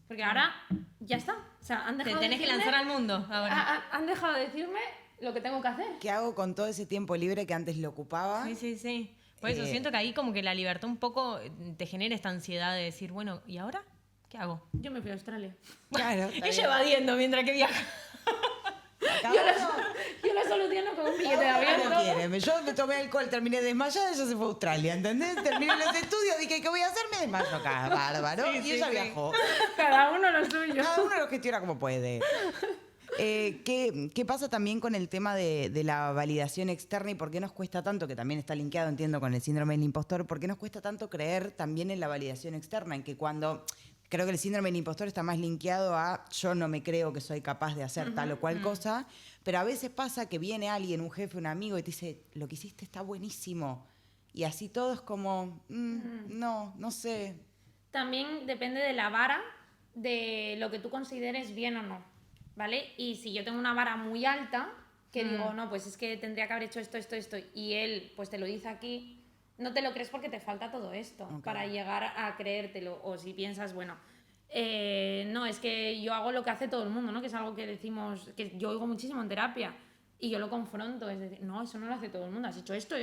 Porque ahora ya está. O sea, han Te dejado tenés de que decirme- lanzar al mundo ahora. Han dejado de decirme lo que tengo que hacer. ¿Qué hago con todo ese tiempo libre que antes lo ocupaba? Sí, sí, sí. Por eso siento que ahí como que la libertad un poco te genera esta ansiedad de decir, bueno, ¿y ahora? ¿Qué hago? Yo me fui a Australia. Claro, está Ella bien. evadiendo mientras que viaja. Yo lo soluciono con un billete de avión. No quiere. Yo me tomé alcohol, terminé desmayada, ella se fue a Australia, ¿entendés? Terminé los estudios, dije, ¿qué voy a hacer? Me desmayo acá, bárbaro. Sí, y sí, ella sí. viajó. Cada uno lo suyo. Cada uno lo gestiona como puede. ¿Qué pasa también con el tema de la validación externa y por qué nos cuesta tanto, que también está linkeado, entiendo, con el síndrome del impostor, por qué nos cuesta tanto creer también en la validación externa? En que cuando... Creo que el síndrome del impostor está más linkeado a yo no me creo que soy capaz de hacer tal o cual cosa, pero a veces pasa que viene alguien, un jefe, un amigo, y te dice, lo que hiciste está buenísimo. Y así todo es como, no sé. También depende de la vara de lo que tú consideres bien o no, ¿vale? Y si yo tengo una vara muy alta, que digo, no, pues es que tendría que haber hecho esto, y él pues te lo dice aquí, no te lo crees porque te falta todo esto para llegar a creértelo. O si piensas, bueno, no, es que yo hago lo que hace todo el mundo, ¿no? Que es algo que decimos, que yo oigo muchísimo en terapia. Y yo lo confronto, es decir, no, eso no lo hace todo el mundo. Has hecho esto,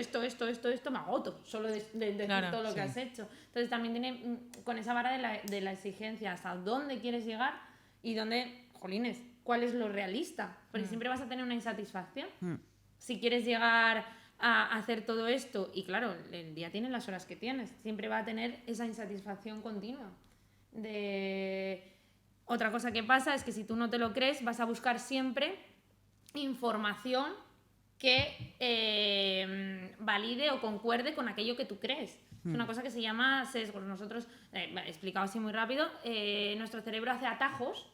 me agoto solo de decir todo lo que has hecho. Entonces también tiene con esa vara de la exigencia, hasta dónde quieres llegar y dónde, jolines, cuál es lo realista. Porque siempre vas a tener una insatisfacción. Si quieres llegar a hacer todo esto, y claro, el día tiene las horas que tienes, siempre va a tener esa insatisfacción continua. Otra cosa que pasa es que si tú no te lo crees, vas a buscar siempre información que valide o concuerde con aquello que tú crees. Es una cosa que se llama sesgos. Nosotros, explicado así muy rápido, nuestro cerebro hace atajos,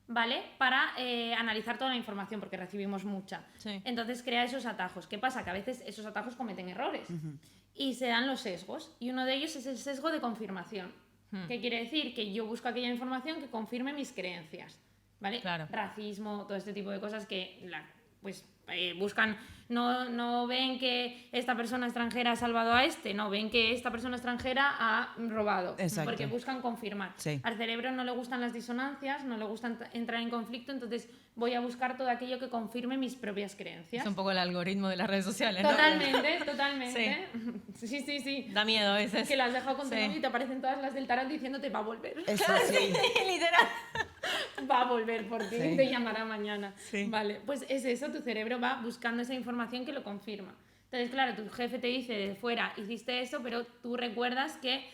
¿vale? Para analizar toda la información, porque recibimos mucha. Sí. Entonces crea esos atajos. ¿Qué pasa? Que a veces esos atajos cometen errores y se dan los sesgos. Y uno de ellos es el sesgo de confirmación. ¿Qué quiere decir? Que yo busco aquella información que confirme mis creencias. ¿Vale? Claro. Racismo, todo este tipo de cosas que buscan, no ven que esta persona extranjera ha salvado a este, no, ven que esta persona extranjera ha robado. Exacto. Porque buscan confirmar. Sí. Al cerebro no le gustan las disonancias, no le gusta entrar en conflicto, entonces voy a buscar todo aquello que confirme mis propias creencias. Es un poco el algoritmo de las redes sociales, ¿no? Totalmente. Sí. Da miedo a veces. Que las has dejado con tu novio y te aparecen todas las del tarot diciéndote va a volver. Eso sí. Literal. Va a volver por ti, Sí. te llamará mañana. Sí. Vale, pues es eso, tu cerebro va buscando esa información que lo confirma. Entonces, claro, tu jefe te dice de fuera, hiciste eso, pero tú recuerdas que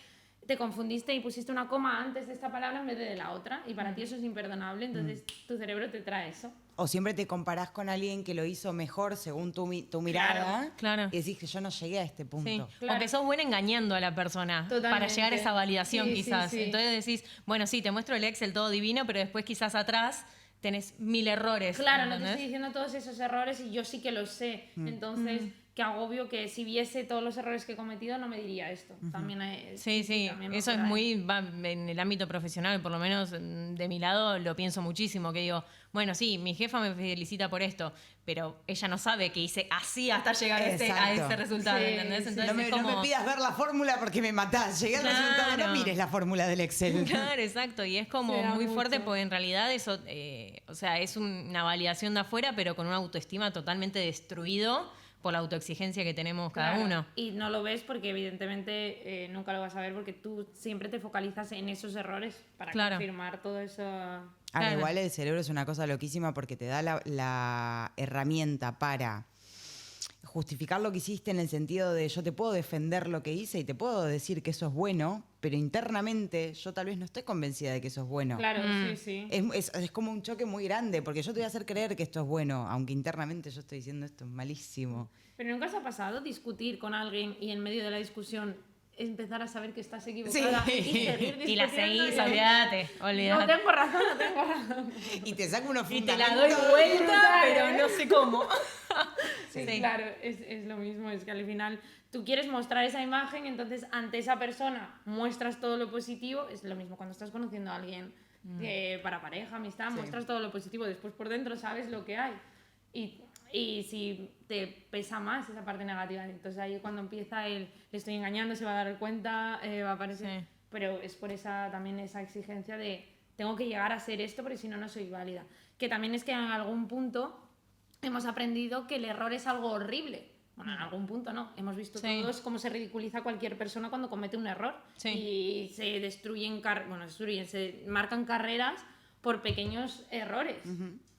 te confundiste y pusiste una coma antes de esta palabra en vez de la otra, y para ti eso es imperdonable, entonces tu cerebro te trae eso. O siempre te comparás con alguien que lo hizo mejor según tu mirada. Claro. Y decís que yo no llegué a este punto. Sí. Claro. O que sos buena engañando a la persona Totalmente. para llegar a esa validación, Sí, quizás. sí. Entonces decís, bueno, sí, te muestro el Excel todo divino, pero después quizás atrás tenés 1000 errores. Claro, no te ¿entendés? estoy diciendo todos esos errores y yo sí que los sé. Entonces, qué agobio que si viese todos los errores que he cometido no me diría esto. También Sí, también va eso es por ahí. muy, va en el ámbito profesional, por lo menos de mi lado lo pienso muchísimo, que digo, bueno, sí, mi jefa me felicita por esto, pero ella no sabe que hice así hasta llegar a Exacto. ese resultado, Sí, ¿entendés? sí. Entonces No me, es como... no me pidas ver la fórmula porque me matás. Llegué al resultado, no mires la fórmula del Excel. Claro, exacto, y es como Se da muy fuerte mucho. porque en realidad eso, o sea, es una validación de afuera, pero con una autoestima totalmente destruido por la autoexigencia que tenemos cada Claro, uno. Y no lo ves porque evidentemente nunca lo vas a ver porque tú siempre te focalizas en esos errores para Claro. confirmar todo eso. Ahora, Claro. igual el cerebro es una cosa loquísima porque te da la herramienta para justificar lo que hiciste en el sentido de yo te puedo defender lo que hice y te puedo decir que eso es bueno, pero internamente yo tal vez no estoy convencida de que eso es bueno. Claro, sí. Es como un choque muy grande porque yo te voy a hacer creer que esto es bueno, aunque internamente yo estoy diciendo esto es malísimo. Pero ¿nunca os ha pasado discutir con alguien y en medio de la discusión empezar a saber que estás equivocada Sí. y seguir Y la discutiendo seguís, y- olvídate, No olvídate. tengo razón. Y te saco unos Y te fundamentos. la doy vuelta, Brutal, pero ¿eh? no sé cómo. Sí, claro, es lo mismo, es que al final tú quieres mostrar esa imagen, entonces ante esa persona muestras todo lo positivo, es lo mismo cuando estás conociendo a alguien para pareja, amistad, muestras todo lo positivo, después por dentro sabes lo que hay. Y si te pesa más esa parte negativa, entonces ahí cuando empieza el le estoy engañando, se va a dar cuenta, va a aparecer... Sí. Pero es por también esa exigencia de tengo que llegar a ser esto porque si no, no soy válida. Que también es que en algún punto hemos aprendido que el error es algo horrible. Bueno, en algún punto no. Hemos visto Sí. todos cómo se ridiculiza a cualquier persona cuando comete un error. Sí. Y se se marcan carreras por pequeños errores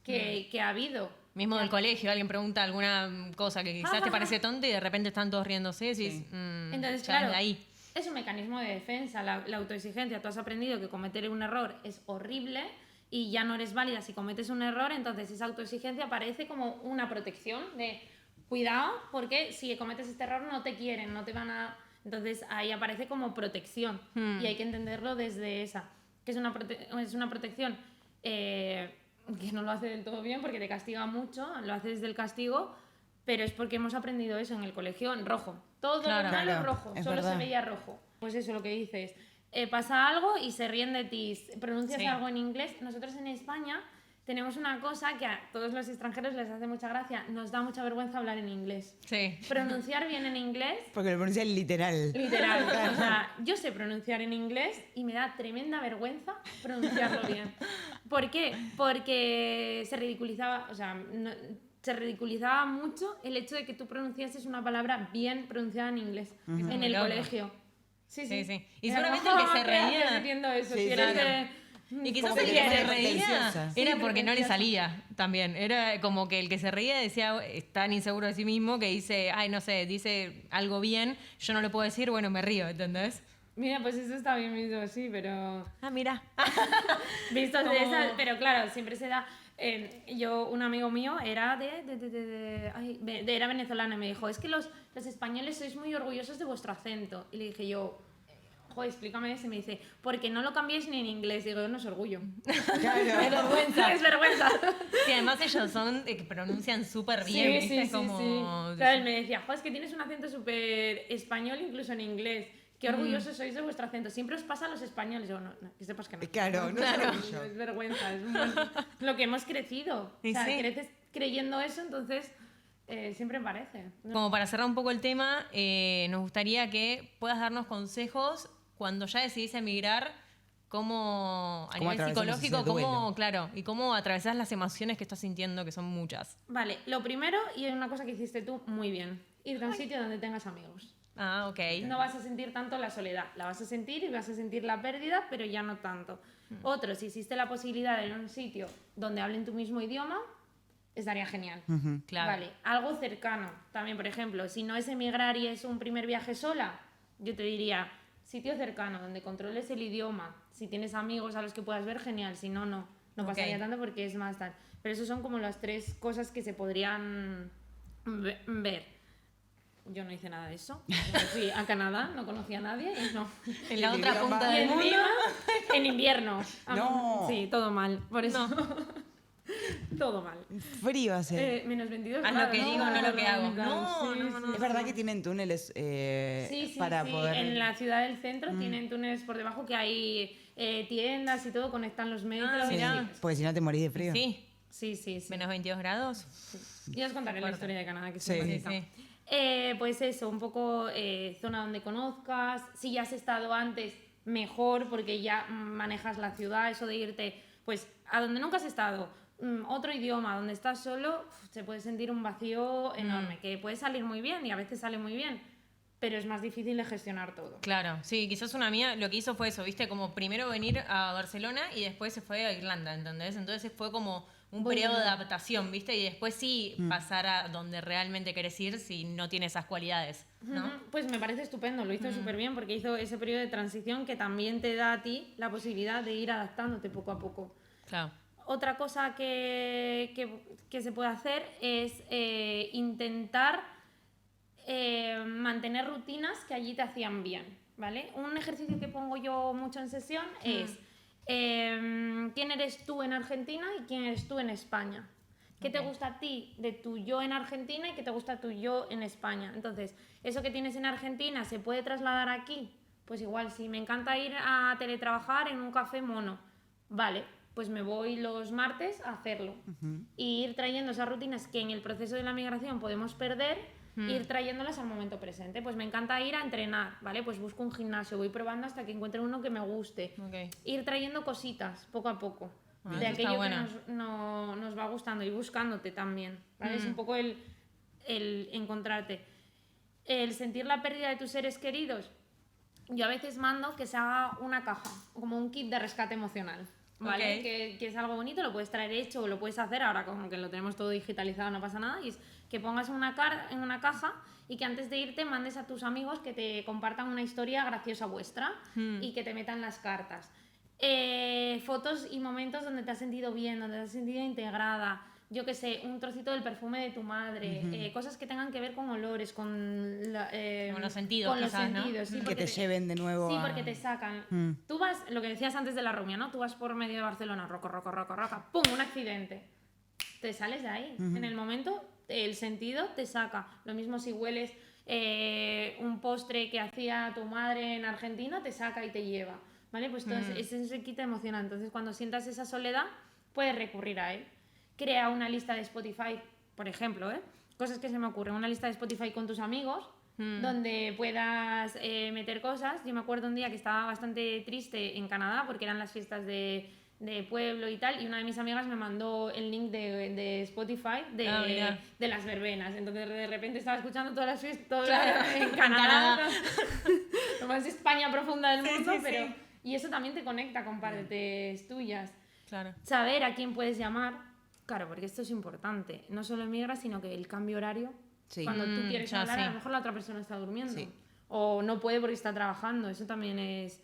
que ha habido. Mismo del colegio, alguien pregunta alguna cosa que quizás te parece tonta y de repente están todos riéndose y decís, Entonces, ya claro, de ahí. es un mecanismo de defensa, la autoexigencia. Tú has aprendido que cometer un error es horrible y ya no eres válida si cometes un error, entonces esa autoexigencia parece como una protección de cuidado, porque si cometes este error no te quieren, no te van a... Entonces ahí aparece como protección y hay que entenderlo desde esa, que es una protección que no lo hace del todo bien porque te castiga mucho, lo hace desde el castigo, pero es porque hemos aprendido eso en el colegio en rojo. Todo Claro. lo malo es Claro, rojo, es solo verdad. se veía rojo. Pues eso, lo que dices. Pasa algo y se ríen de ti, pronuncias Sí. algo en inglés. Nosotros en España tenemos una cosa que a todos los extranjeros les hace mucha gracia, nos da mucha vergüenza hablar en inglés. Sí. Pronunciar bien en inglés, Porque lo pronuncian literal. literal. O sea, yo sé pronunciar en inglés y me da tremenda vergüenza pronunciarlo bien. ¿Por qué? Porque se ridiculizaba, o sea, se ridiculizaba mucho el hecho de que tú pronunciases una palabra bien pronunciada en inglés en el Loco. colegio. Sí, sí. Sí, sí. Y Era seguramente como, el que se ¿qué haces reía... diciendo eso? Sí, Si eres claro. de... Y quizás Como el que que era se reía pretenciosa. era Sí, porque no le pretenciosa. salía también. Era como que el que se reía decía, es tan inseguro de sí mismo que dice, ay, no sé, dice algo bien, yo no lo puedo decir, bueno, me río, ¿entendés? Mira, pues eso está bien visto así, pero... Ah, mira. Vistos de Como- esas, pero claro, siempre se da... un amigo mío era era venezolano y me dijo, es que los españoles sois muy orgullosos de vuestro acento. Y le dije yo, joder, explícame eso. Y me dice, porque no lo cambiéis ni en inglés. Digo, no es orgullo. Claro. Es vergüenza. Es vergüenza. Sí, además ellos son que pronuncian súper bien, ¿viste? Como... Claro, él me decía, joder, es que tienes un acento súper español incluso en inglés. Qué orgullosos sois de vuestro acento. Siempre os pasa a los españoles. Yo, no, que sepas que no. Claro, no Claro. es orgullo. No es vergüenza, es lo que hemos crecido. Y O sea, sí. creces creyendo eso, entonces siempre parece. ¿No? Como para cerrar un poco el tema, nos gustaría que puedas darnos consejos cuando ya decidís emigrar, cómo a ¿Cómo nivel atravesamos psicológico, ese duelo? cómo, claro, y cómo atravesás las emociones que estás sintiendo, que son muchas. Vale, lo primero, y es una cosa que hiciste tú muy bien, ir a un sitio donde tengas amigos. Ah, ok. No vas a sentir tanto la soledad, la vas a sentir y vas a sentir la pérdida, pero ya no tanto. Otro, si existe la posibilidad de ir a un sitio donde hablen tu mismo idioma, estaría genial. Claro. Vale, algo cercano. También, por ejemplo, si no es emigrar y es un primer viaje sola, yo te diría, sitio cercano, donde controles el idioma. Si tienes amigos a los que puedas ver, genial. Si no, no. No Ok. pasaría tanto porque es más tal. Pero eso son como las 3 cosas que se podrían ver. Yo no hice nada de eso. Yo me fui a Canadá, no conocía a nadie y no. En la El otra idioma. punta Y del mundo. encima, en invierno. No. Sí, todo mal. Por eso. Todo mal. Frío hace. Menos 22 Haz lo grados. que digo, no lo que hago. Sí, No. Es verdad que tienen túneles Sí, para sí. poder... En la ciudad del centro tienen túneles por debajo que hay tiendas y todo, conectan los metros. Ah, mirá. Porque si no te morís de frío. Sí, Sí. menos 22 grados. Ya os contaré la Fuerte. historia de Canadá, que Sí, es muy Sí, bonita. sí. Pues eso, un poco zona donde conozcas. Si ya has estado antes, mejor, porque ya manejas la ciudad. Eso de irte, pues, a donde nunca has estado, otro idioma, donde estás solo, se puede sentir un vacío enorme, que puede salir muy bien y a veces sale muy bien, pero es más difícil de gestionar todo. Claro, sí, quizás una amiga lo que hizo fue eso, ¿viste? Como primero venir a Barcelona y después se fue a Irlanda, ¿entendés? Entonces fue como un periodo de adaptación, ¿viste? Y después sí pasar a donde realmente querés ir si no tiene esas cualidades, ¿no? Ujú, pues me parece estupendo, lo hizo súper bien porque hizo ese periodo de transición que también te da a ti la posibilidad de ir adaptándote poco a poco. Claro. Otra cosa que se puede hacer es intentar mantener rutinas que allí te hacían bien, ¿vale? Un ejercicio que pongo yo mucho en sesión es quién eres tú en Argentina y quién eres tú en España. ¿Qué te gusta a ti de tu yo en Argentina y qué te gusta tu yo en España? Entonces, eso que tienes en Argentina se puede trasladar aquí. Pues igual, si me encanta ir a teletrabajar en un café mono, vale, pues me voy los martes a hacerlo. Y ir trayendo esas rutinas que en el proceso de la migración podemos perder, ir trayéndolas al momento presente. Pues me encanta ir a entrenar, ¿vale? Pues busco un gimnasio, voy probando hasta que encuentre uno que me guste. Ok. Ir trayendo cositas poco a poco. Ah, de eso está aquello bueno. que nos va gustando y buscándote también, ¿vale? Es un poco el encontrarte. El sentir la pérdida de tus seres queridos. Yo a veces mando que se haga una caja, como un kit de rescate emocional, ¿vale? Ok. Que es algo bonito, lo puedes traer hecho o lo puedes hacer, ahora como que lo tenemos todo digitalizado no pasa nada, y es que pongas en una caja y que antes de irte mandes a tus amigos que te compartan una historia graciosa vuestra y que te metan las cartas. Fotos y momentos donde te has sentido bien, donde te has sentido integrada. Yo qué sé, un trocito del perfume de tu madre, cosas que tengan que ver con olores, con los sentidos, con los quizás, ¿no? sentidos, sí, Que porque te lleven de nuevo Sí, a... porque te sacan. Tú vas, lo que decías antes de la rumia, ¿no? Tú vas por medio de Barcelona, roca, ¡pum! Un accidente. Te sales de ahí. En el momento, el sentido te saca. Lo mismo si hueles un postre que hacía tu madre en Argentina, te saca y te lleva. ¿Vale? Pues entonces ese kit te emociona. Entonces, cuando sientas esa soledad, puedes recurrir a él. Crea una lista de Spotify, por ejemplo, cosas que se me ocurren, una lista de Spotify con tus amigos, donde puedas meter cosas. Yo me acuerdo un día que estaba bastante triste en Canadá porque eran las fiestas de pueblo y tal, y una de mis amigas me mandó el link de Spotify de las verbenas. Entonces de repente estaba escuchando todas las fiestas en Canadá. Lo más España profunda del mundo, pero... Sí. Y eso también te conecta con partes tuyas. Claro. Saber a quién puedes llamar, claro, porque esto es importante. No solo en Migra, sino que el cambio horario. Sí. Cuando tú quieres hablar, a lo mejor la otra persona está durmiendo. Sí. O no puede porque está trabajando. Eso también es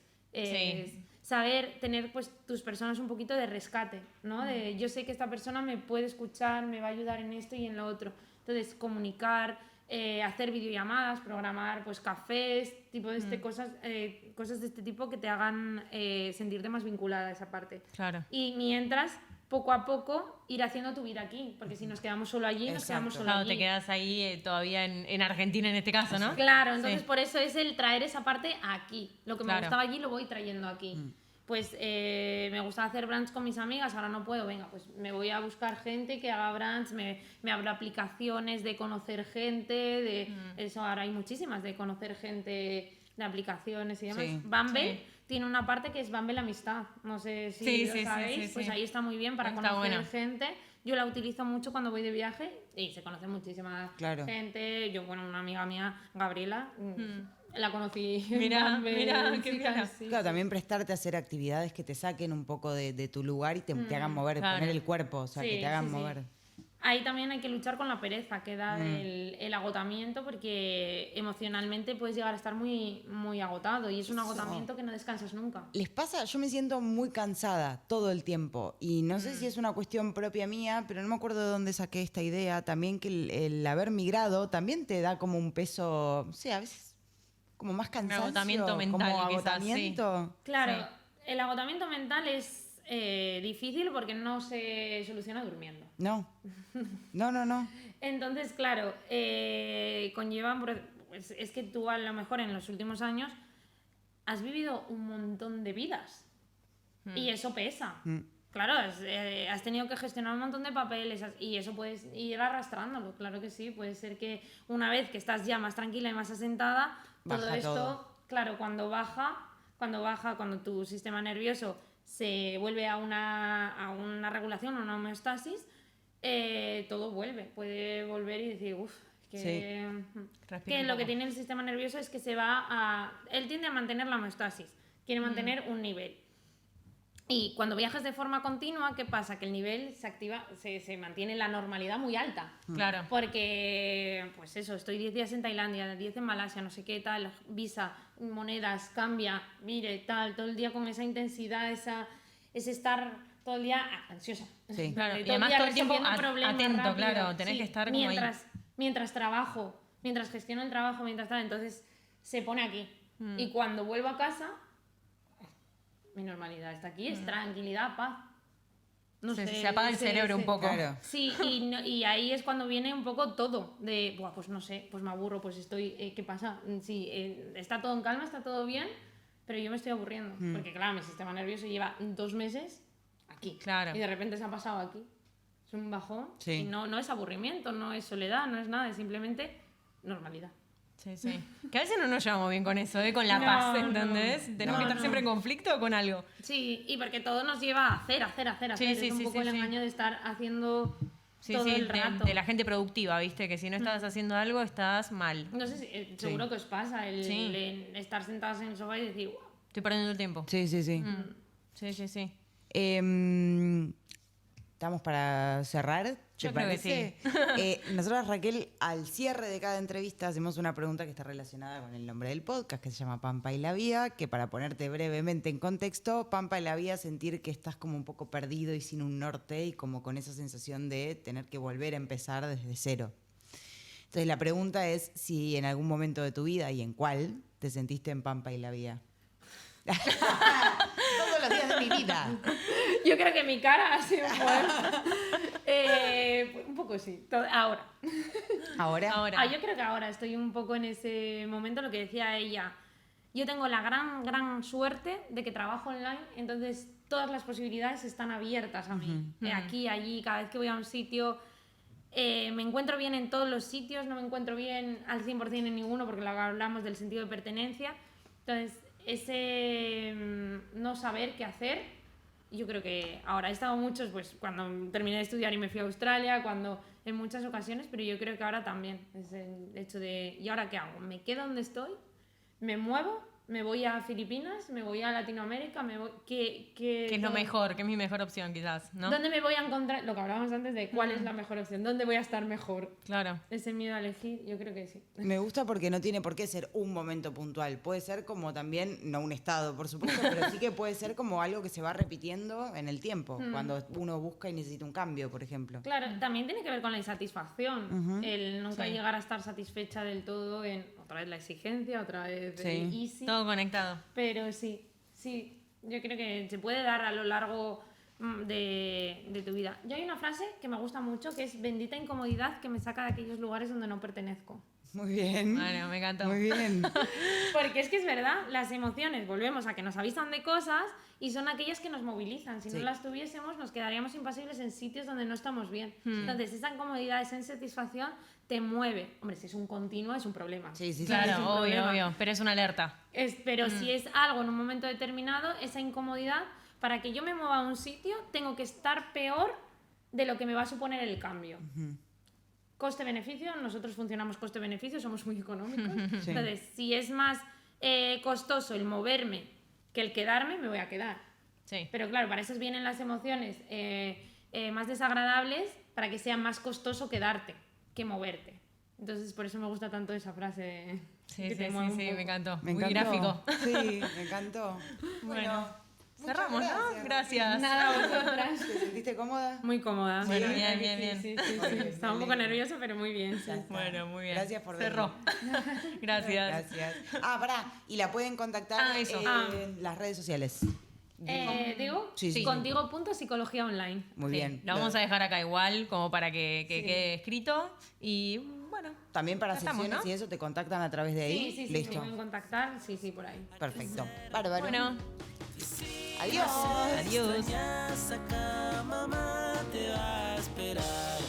saber tener pues tus personas un poquito de rescate, ¿no? De yo sé que esta persona me puede escuchar, me va a ayudar en esto y en lo otro. Entonces, comunicar, hacer videollamadas, programar pues cafés, tipo de cosas de este tipo que te hagan sentirte más vinculada a esa parte. Claro. Y mientras, poco a poco, ir haciendo tu vida aquí, porque si nos quedamos solo allí, nos quedamos solo allí. Te quedas ahí todavía en Argentina en este caso, ¿no? Claro, entonces por eso es el traer esa parte aquí. Lo que me gustaba allí lo voy trayendo aquí. Pues me gusta hacer brands con mis amigas, ahora no puedo, venga, pues me voy a buscar gente que haga brands, me abro aplicaciones de conocer gente, eso ahora hay muchísimas, de conocer gente de aplicaciones y demás. Sí, Bumble tiene una parte que es Bumble Amistad, no sé si lo sabéis, pues ahí está muy bien para conocer gente. Yo la utilizo mucho cuando voy de viaje y se conoce muchísima gente. Yo, una amiga mía, Gabriela... La conocí. Mira, qué bien. Claro, también prestarte a hacer actividades que te saquen un poco de tu lugar y te hagan mover, poner el cuerpo, o sea, que te hagan mover. Ahí también hay que luchar con la pereza que da el agotamiento, porque emocionalmente puedes llegar a estar muy, muy agotado y es un agotamiento que no descansas nunca. ¿Les pasa? Yo me siento muy cansada todo el tiempo y no sé si es una cuestión propia mía, pero no me acuerdo de dónde saqué esta idea, también que el haber migrado también te da como un peso, o sea, a veces como más cansancio, agotamiento mental, como agotamiento. Sí. Claro, el agotamiento mental es difícil porque no se soluciona durmiendo. No. Entonces, claro, conllevan, pues, es que tú a lo mejor en los últimos años has vivido un montón de vidas y eso pesa. Claro, has tenido que gestionar un montón de papeles y eso puedes ir arrastrándolo, claro que sí. Puede ser que una vez que estás ya más tranquila y más asentada, todo esto, claro, cuando tu sistema nervioso se vuelve a una regulación, a una homeostasis, todo puede volver y decir, que lo que tiene el sistema nervioso es que él tiende a mantener la homeostasis, quiere mantener un nivel. Y cuando viajas de forma continua, ¿qué pasa? Que el nivel se activa, se mantiene la normalidad muy alta. Claro. Porque, pues eso, estoy 10 días en Tailandia, 10 en Malasia, no sé qué, tal, visa, monedas, cambia, mire, tal, todo el día con esa intensidad, es estar todo el día ansiosa. Sí, claro. Y además todo el tiempo atento, rápido. Claro, tenés que estar como mientras trabajo, mientras gestiono el trabajo, mientras tal, entonces se pone aquí. Y cuando vuelvo a casa... Mi normalidad está aquí, es tranquilidad, paz. No sé, se apaga el cerebro un poco. Claro. Sí, y ahí es cuando viene un poco todo. De, pues no sé, pues me aburro, pues estoy... ¿qué pasa? Sí, está todo en calma, está todo bien, pero yo me estoy aburriendo. Porque claro, mi sistema nervioso lleva 2 meses aquí. Claro. Y de repente se ha pasado aquí. Es un bajón. Sí. Y no es aburrimiento, no es soledad, no es nada, es simplemente normalidad. Sí. Que a veces no nos llevamos bien con eso, con la paz, ¿entendés? Tenemos que estar siempre en conflicto con algo. Sí, y porque todo nos lleva a hacer. Es un poco el engaño de estar haciendo todo el rato. De la gente productiva, ¿viste? Que si no estás haciendo algo, estás mal. No sé si seguro que os pasa el estar sentadas en el sofá y decir... Estoy perdiendo el tiempo. Sí. Sí. Estamos para cerrar. Yo creo que sí. Nosotros, Raquel, al cierre de cada entrevista hacemos una pregunta que está relacionada con el nombre del podcast, que se llama Pampa y la Vía, que para ponerte brevemente en contexto, Pampa y la Vía, sentir que estás como un poco perdido y sin un norte y como con esa sensación de tener que volver a empezar desde cero. Entonces la pregunta es si en algún momento de tu vida y en cuál te sentiste en Pampa y la Vía. Todos los días de mi vida. Yo creo que mi cara ha sido un poco sí. Ahora. ¿Ahora? Yo creo que ahora estoy un poco en ese momento, lo que decía ella. Yo tengo la gran suerte de que trabajo online, entonces todas las posibilidades están abiertas a mí. Aquí, allí, cada vez que voy a un sitio, me encuentro bien en todos los sitios, no me encuentro bien al 100% en ninguno, porque luego hablamos del sentido de pertenencia. Entonces, ese no saber qué hacer, yo creo que ahora he estado muchos, pues cuando terminé de estudiar y me fui a Australia, en muchas ocasiones, pero yo creo que ahora también es el hecho de, ¿y ahora qué hago? ¿Me quedo donde estoy? ¿Me muevo? ¿Me voy a Filipinas? ¿Me voy a Latinoamérica? ¿Qué es lo mejor? ¿Qué es mi mejor opción, quizás? ¿No? ¿Dónde me voy a encontrar? Lo que hablábamos antes de cuál es la mejor opción. ¿Dónde voy a estar mejor? Claro. Ese miedo a elegir, yo creo que sí. Me gusta porque no tiene por qué ser un momento puntual. Puede ser como también, no un estado, por supuesto, pero sí que puede ser como algo que se va repitiendo en el tiempo, cuando uno busca y necesita un cambio, por ejemplo. Claro, también tiene que ver con la insatisfacción. El nunca Sí. llegar a estar satisfecha del todo en otra vez la exigencia, otra vez Sí. el easy. Todo conectado. Pero sí, yo creo que se puede dar a lo largo de tu vida. Yo hay una frase que me gusta mucho que es: bendita incomodidad que me saca de aquellos lugares donde no pertenezco. Muy bien. Bueno, me encantó. Muy bien. Porque es que es verdad, las emociones, volvemos a que nos avisan de cosas y son aquellas que nos movilizan. Si Sí. no las tuviésemos, nos quedaríamos impasibles en sitios donde no estamos bien. Entonces, esa incomodidad, esa insatisfacción te mueve. Hombre, si es un continuo, es un problema. Sí, sí, sí. Claro, es un obvio, problema. obvio. Pero es una alerta. Pero si es algo en un momento determinado, esa incomodidad, para que yo me mueva a un sitio, tengo que estar peor de lo que me va a suponer el cambio. Coste-beneficio, nosotros funcionamos coste-beneficio, somos muy económicos. Sí. Entonces, si es más costoso el moverme que el quedarme, me voy a quedar. Sí. Pero claro, para eso vienen las emociones más desagradables, para que sea más costoso quedarte que moverte. Entonces, por eso me gusta tanto esa frase. Sí, que sí, te mueve un sí, poco. me encantó. Me Muy encantó. gráfico. Sí, me encantó. Bueno, muchas cerramos, ¿no? Gracias. Nada, vosotras. ¿Te sentiste cómoda? Muy cómoda. Bueno, Sí, bien, sí, bien, bien. Sí, sí, Muy sí. bien, Estaba un me poco alegro. nerviosa, pero muy bien. Sí. Bueno, muy bien. Gracias por Cerró. Gracias. Gracias. Pará. Y la pueden contactar Eso. en las redes sociales. ¿Digo? Sí, sí. Contigo.psicología online. Muy Sí, bien. Lo vamos a dejar acá igual, como para que quede escrito. Y bueno, También para Ya estamos, sesiones ¿no? y eso te contactan a través de ahí. Sí, me Listo. pueden contactar. Sí, por ahí. Perfecto. Bárbaro. bueno, Adiós. adiós. Extrañas acá, mamá te va a esperar.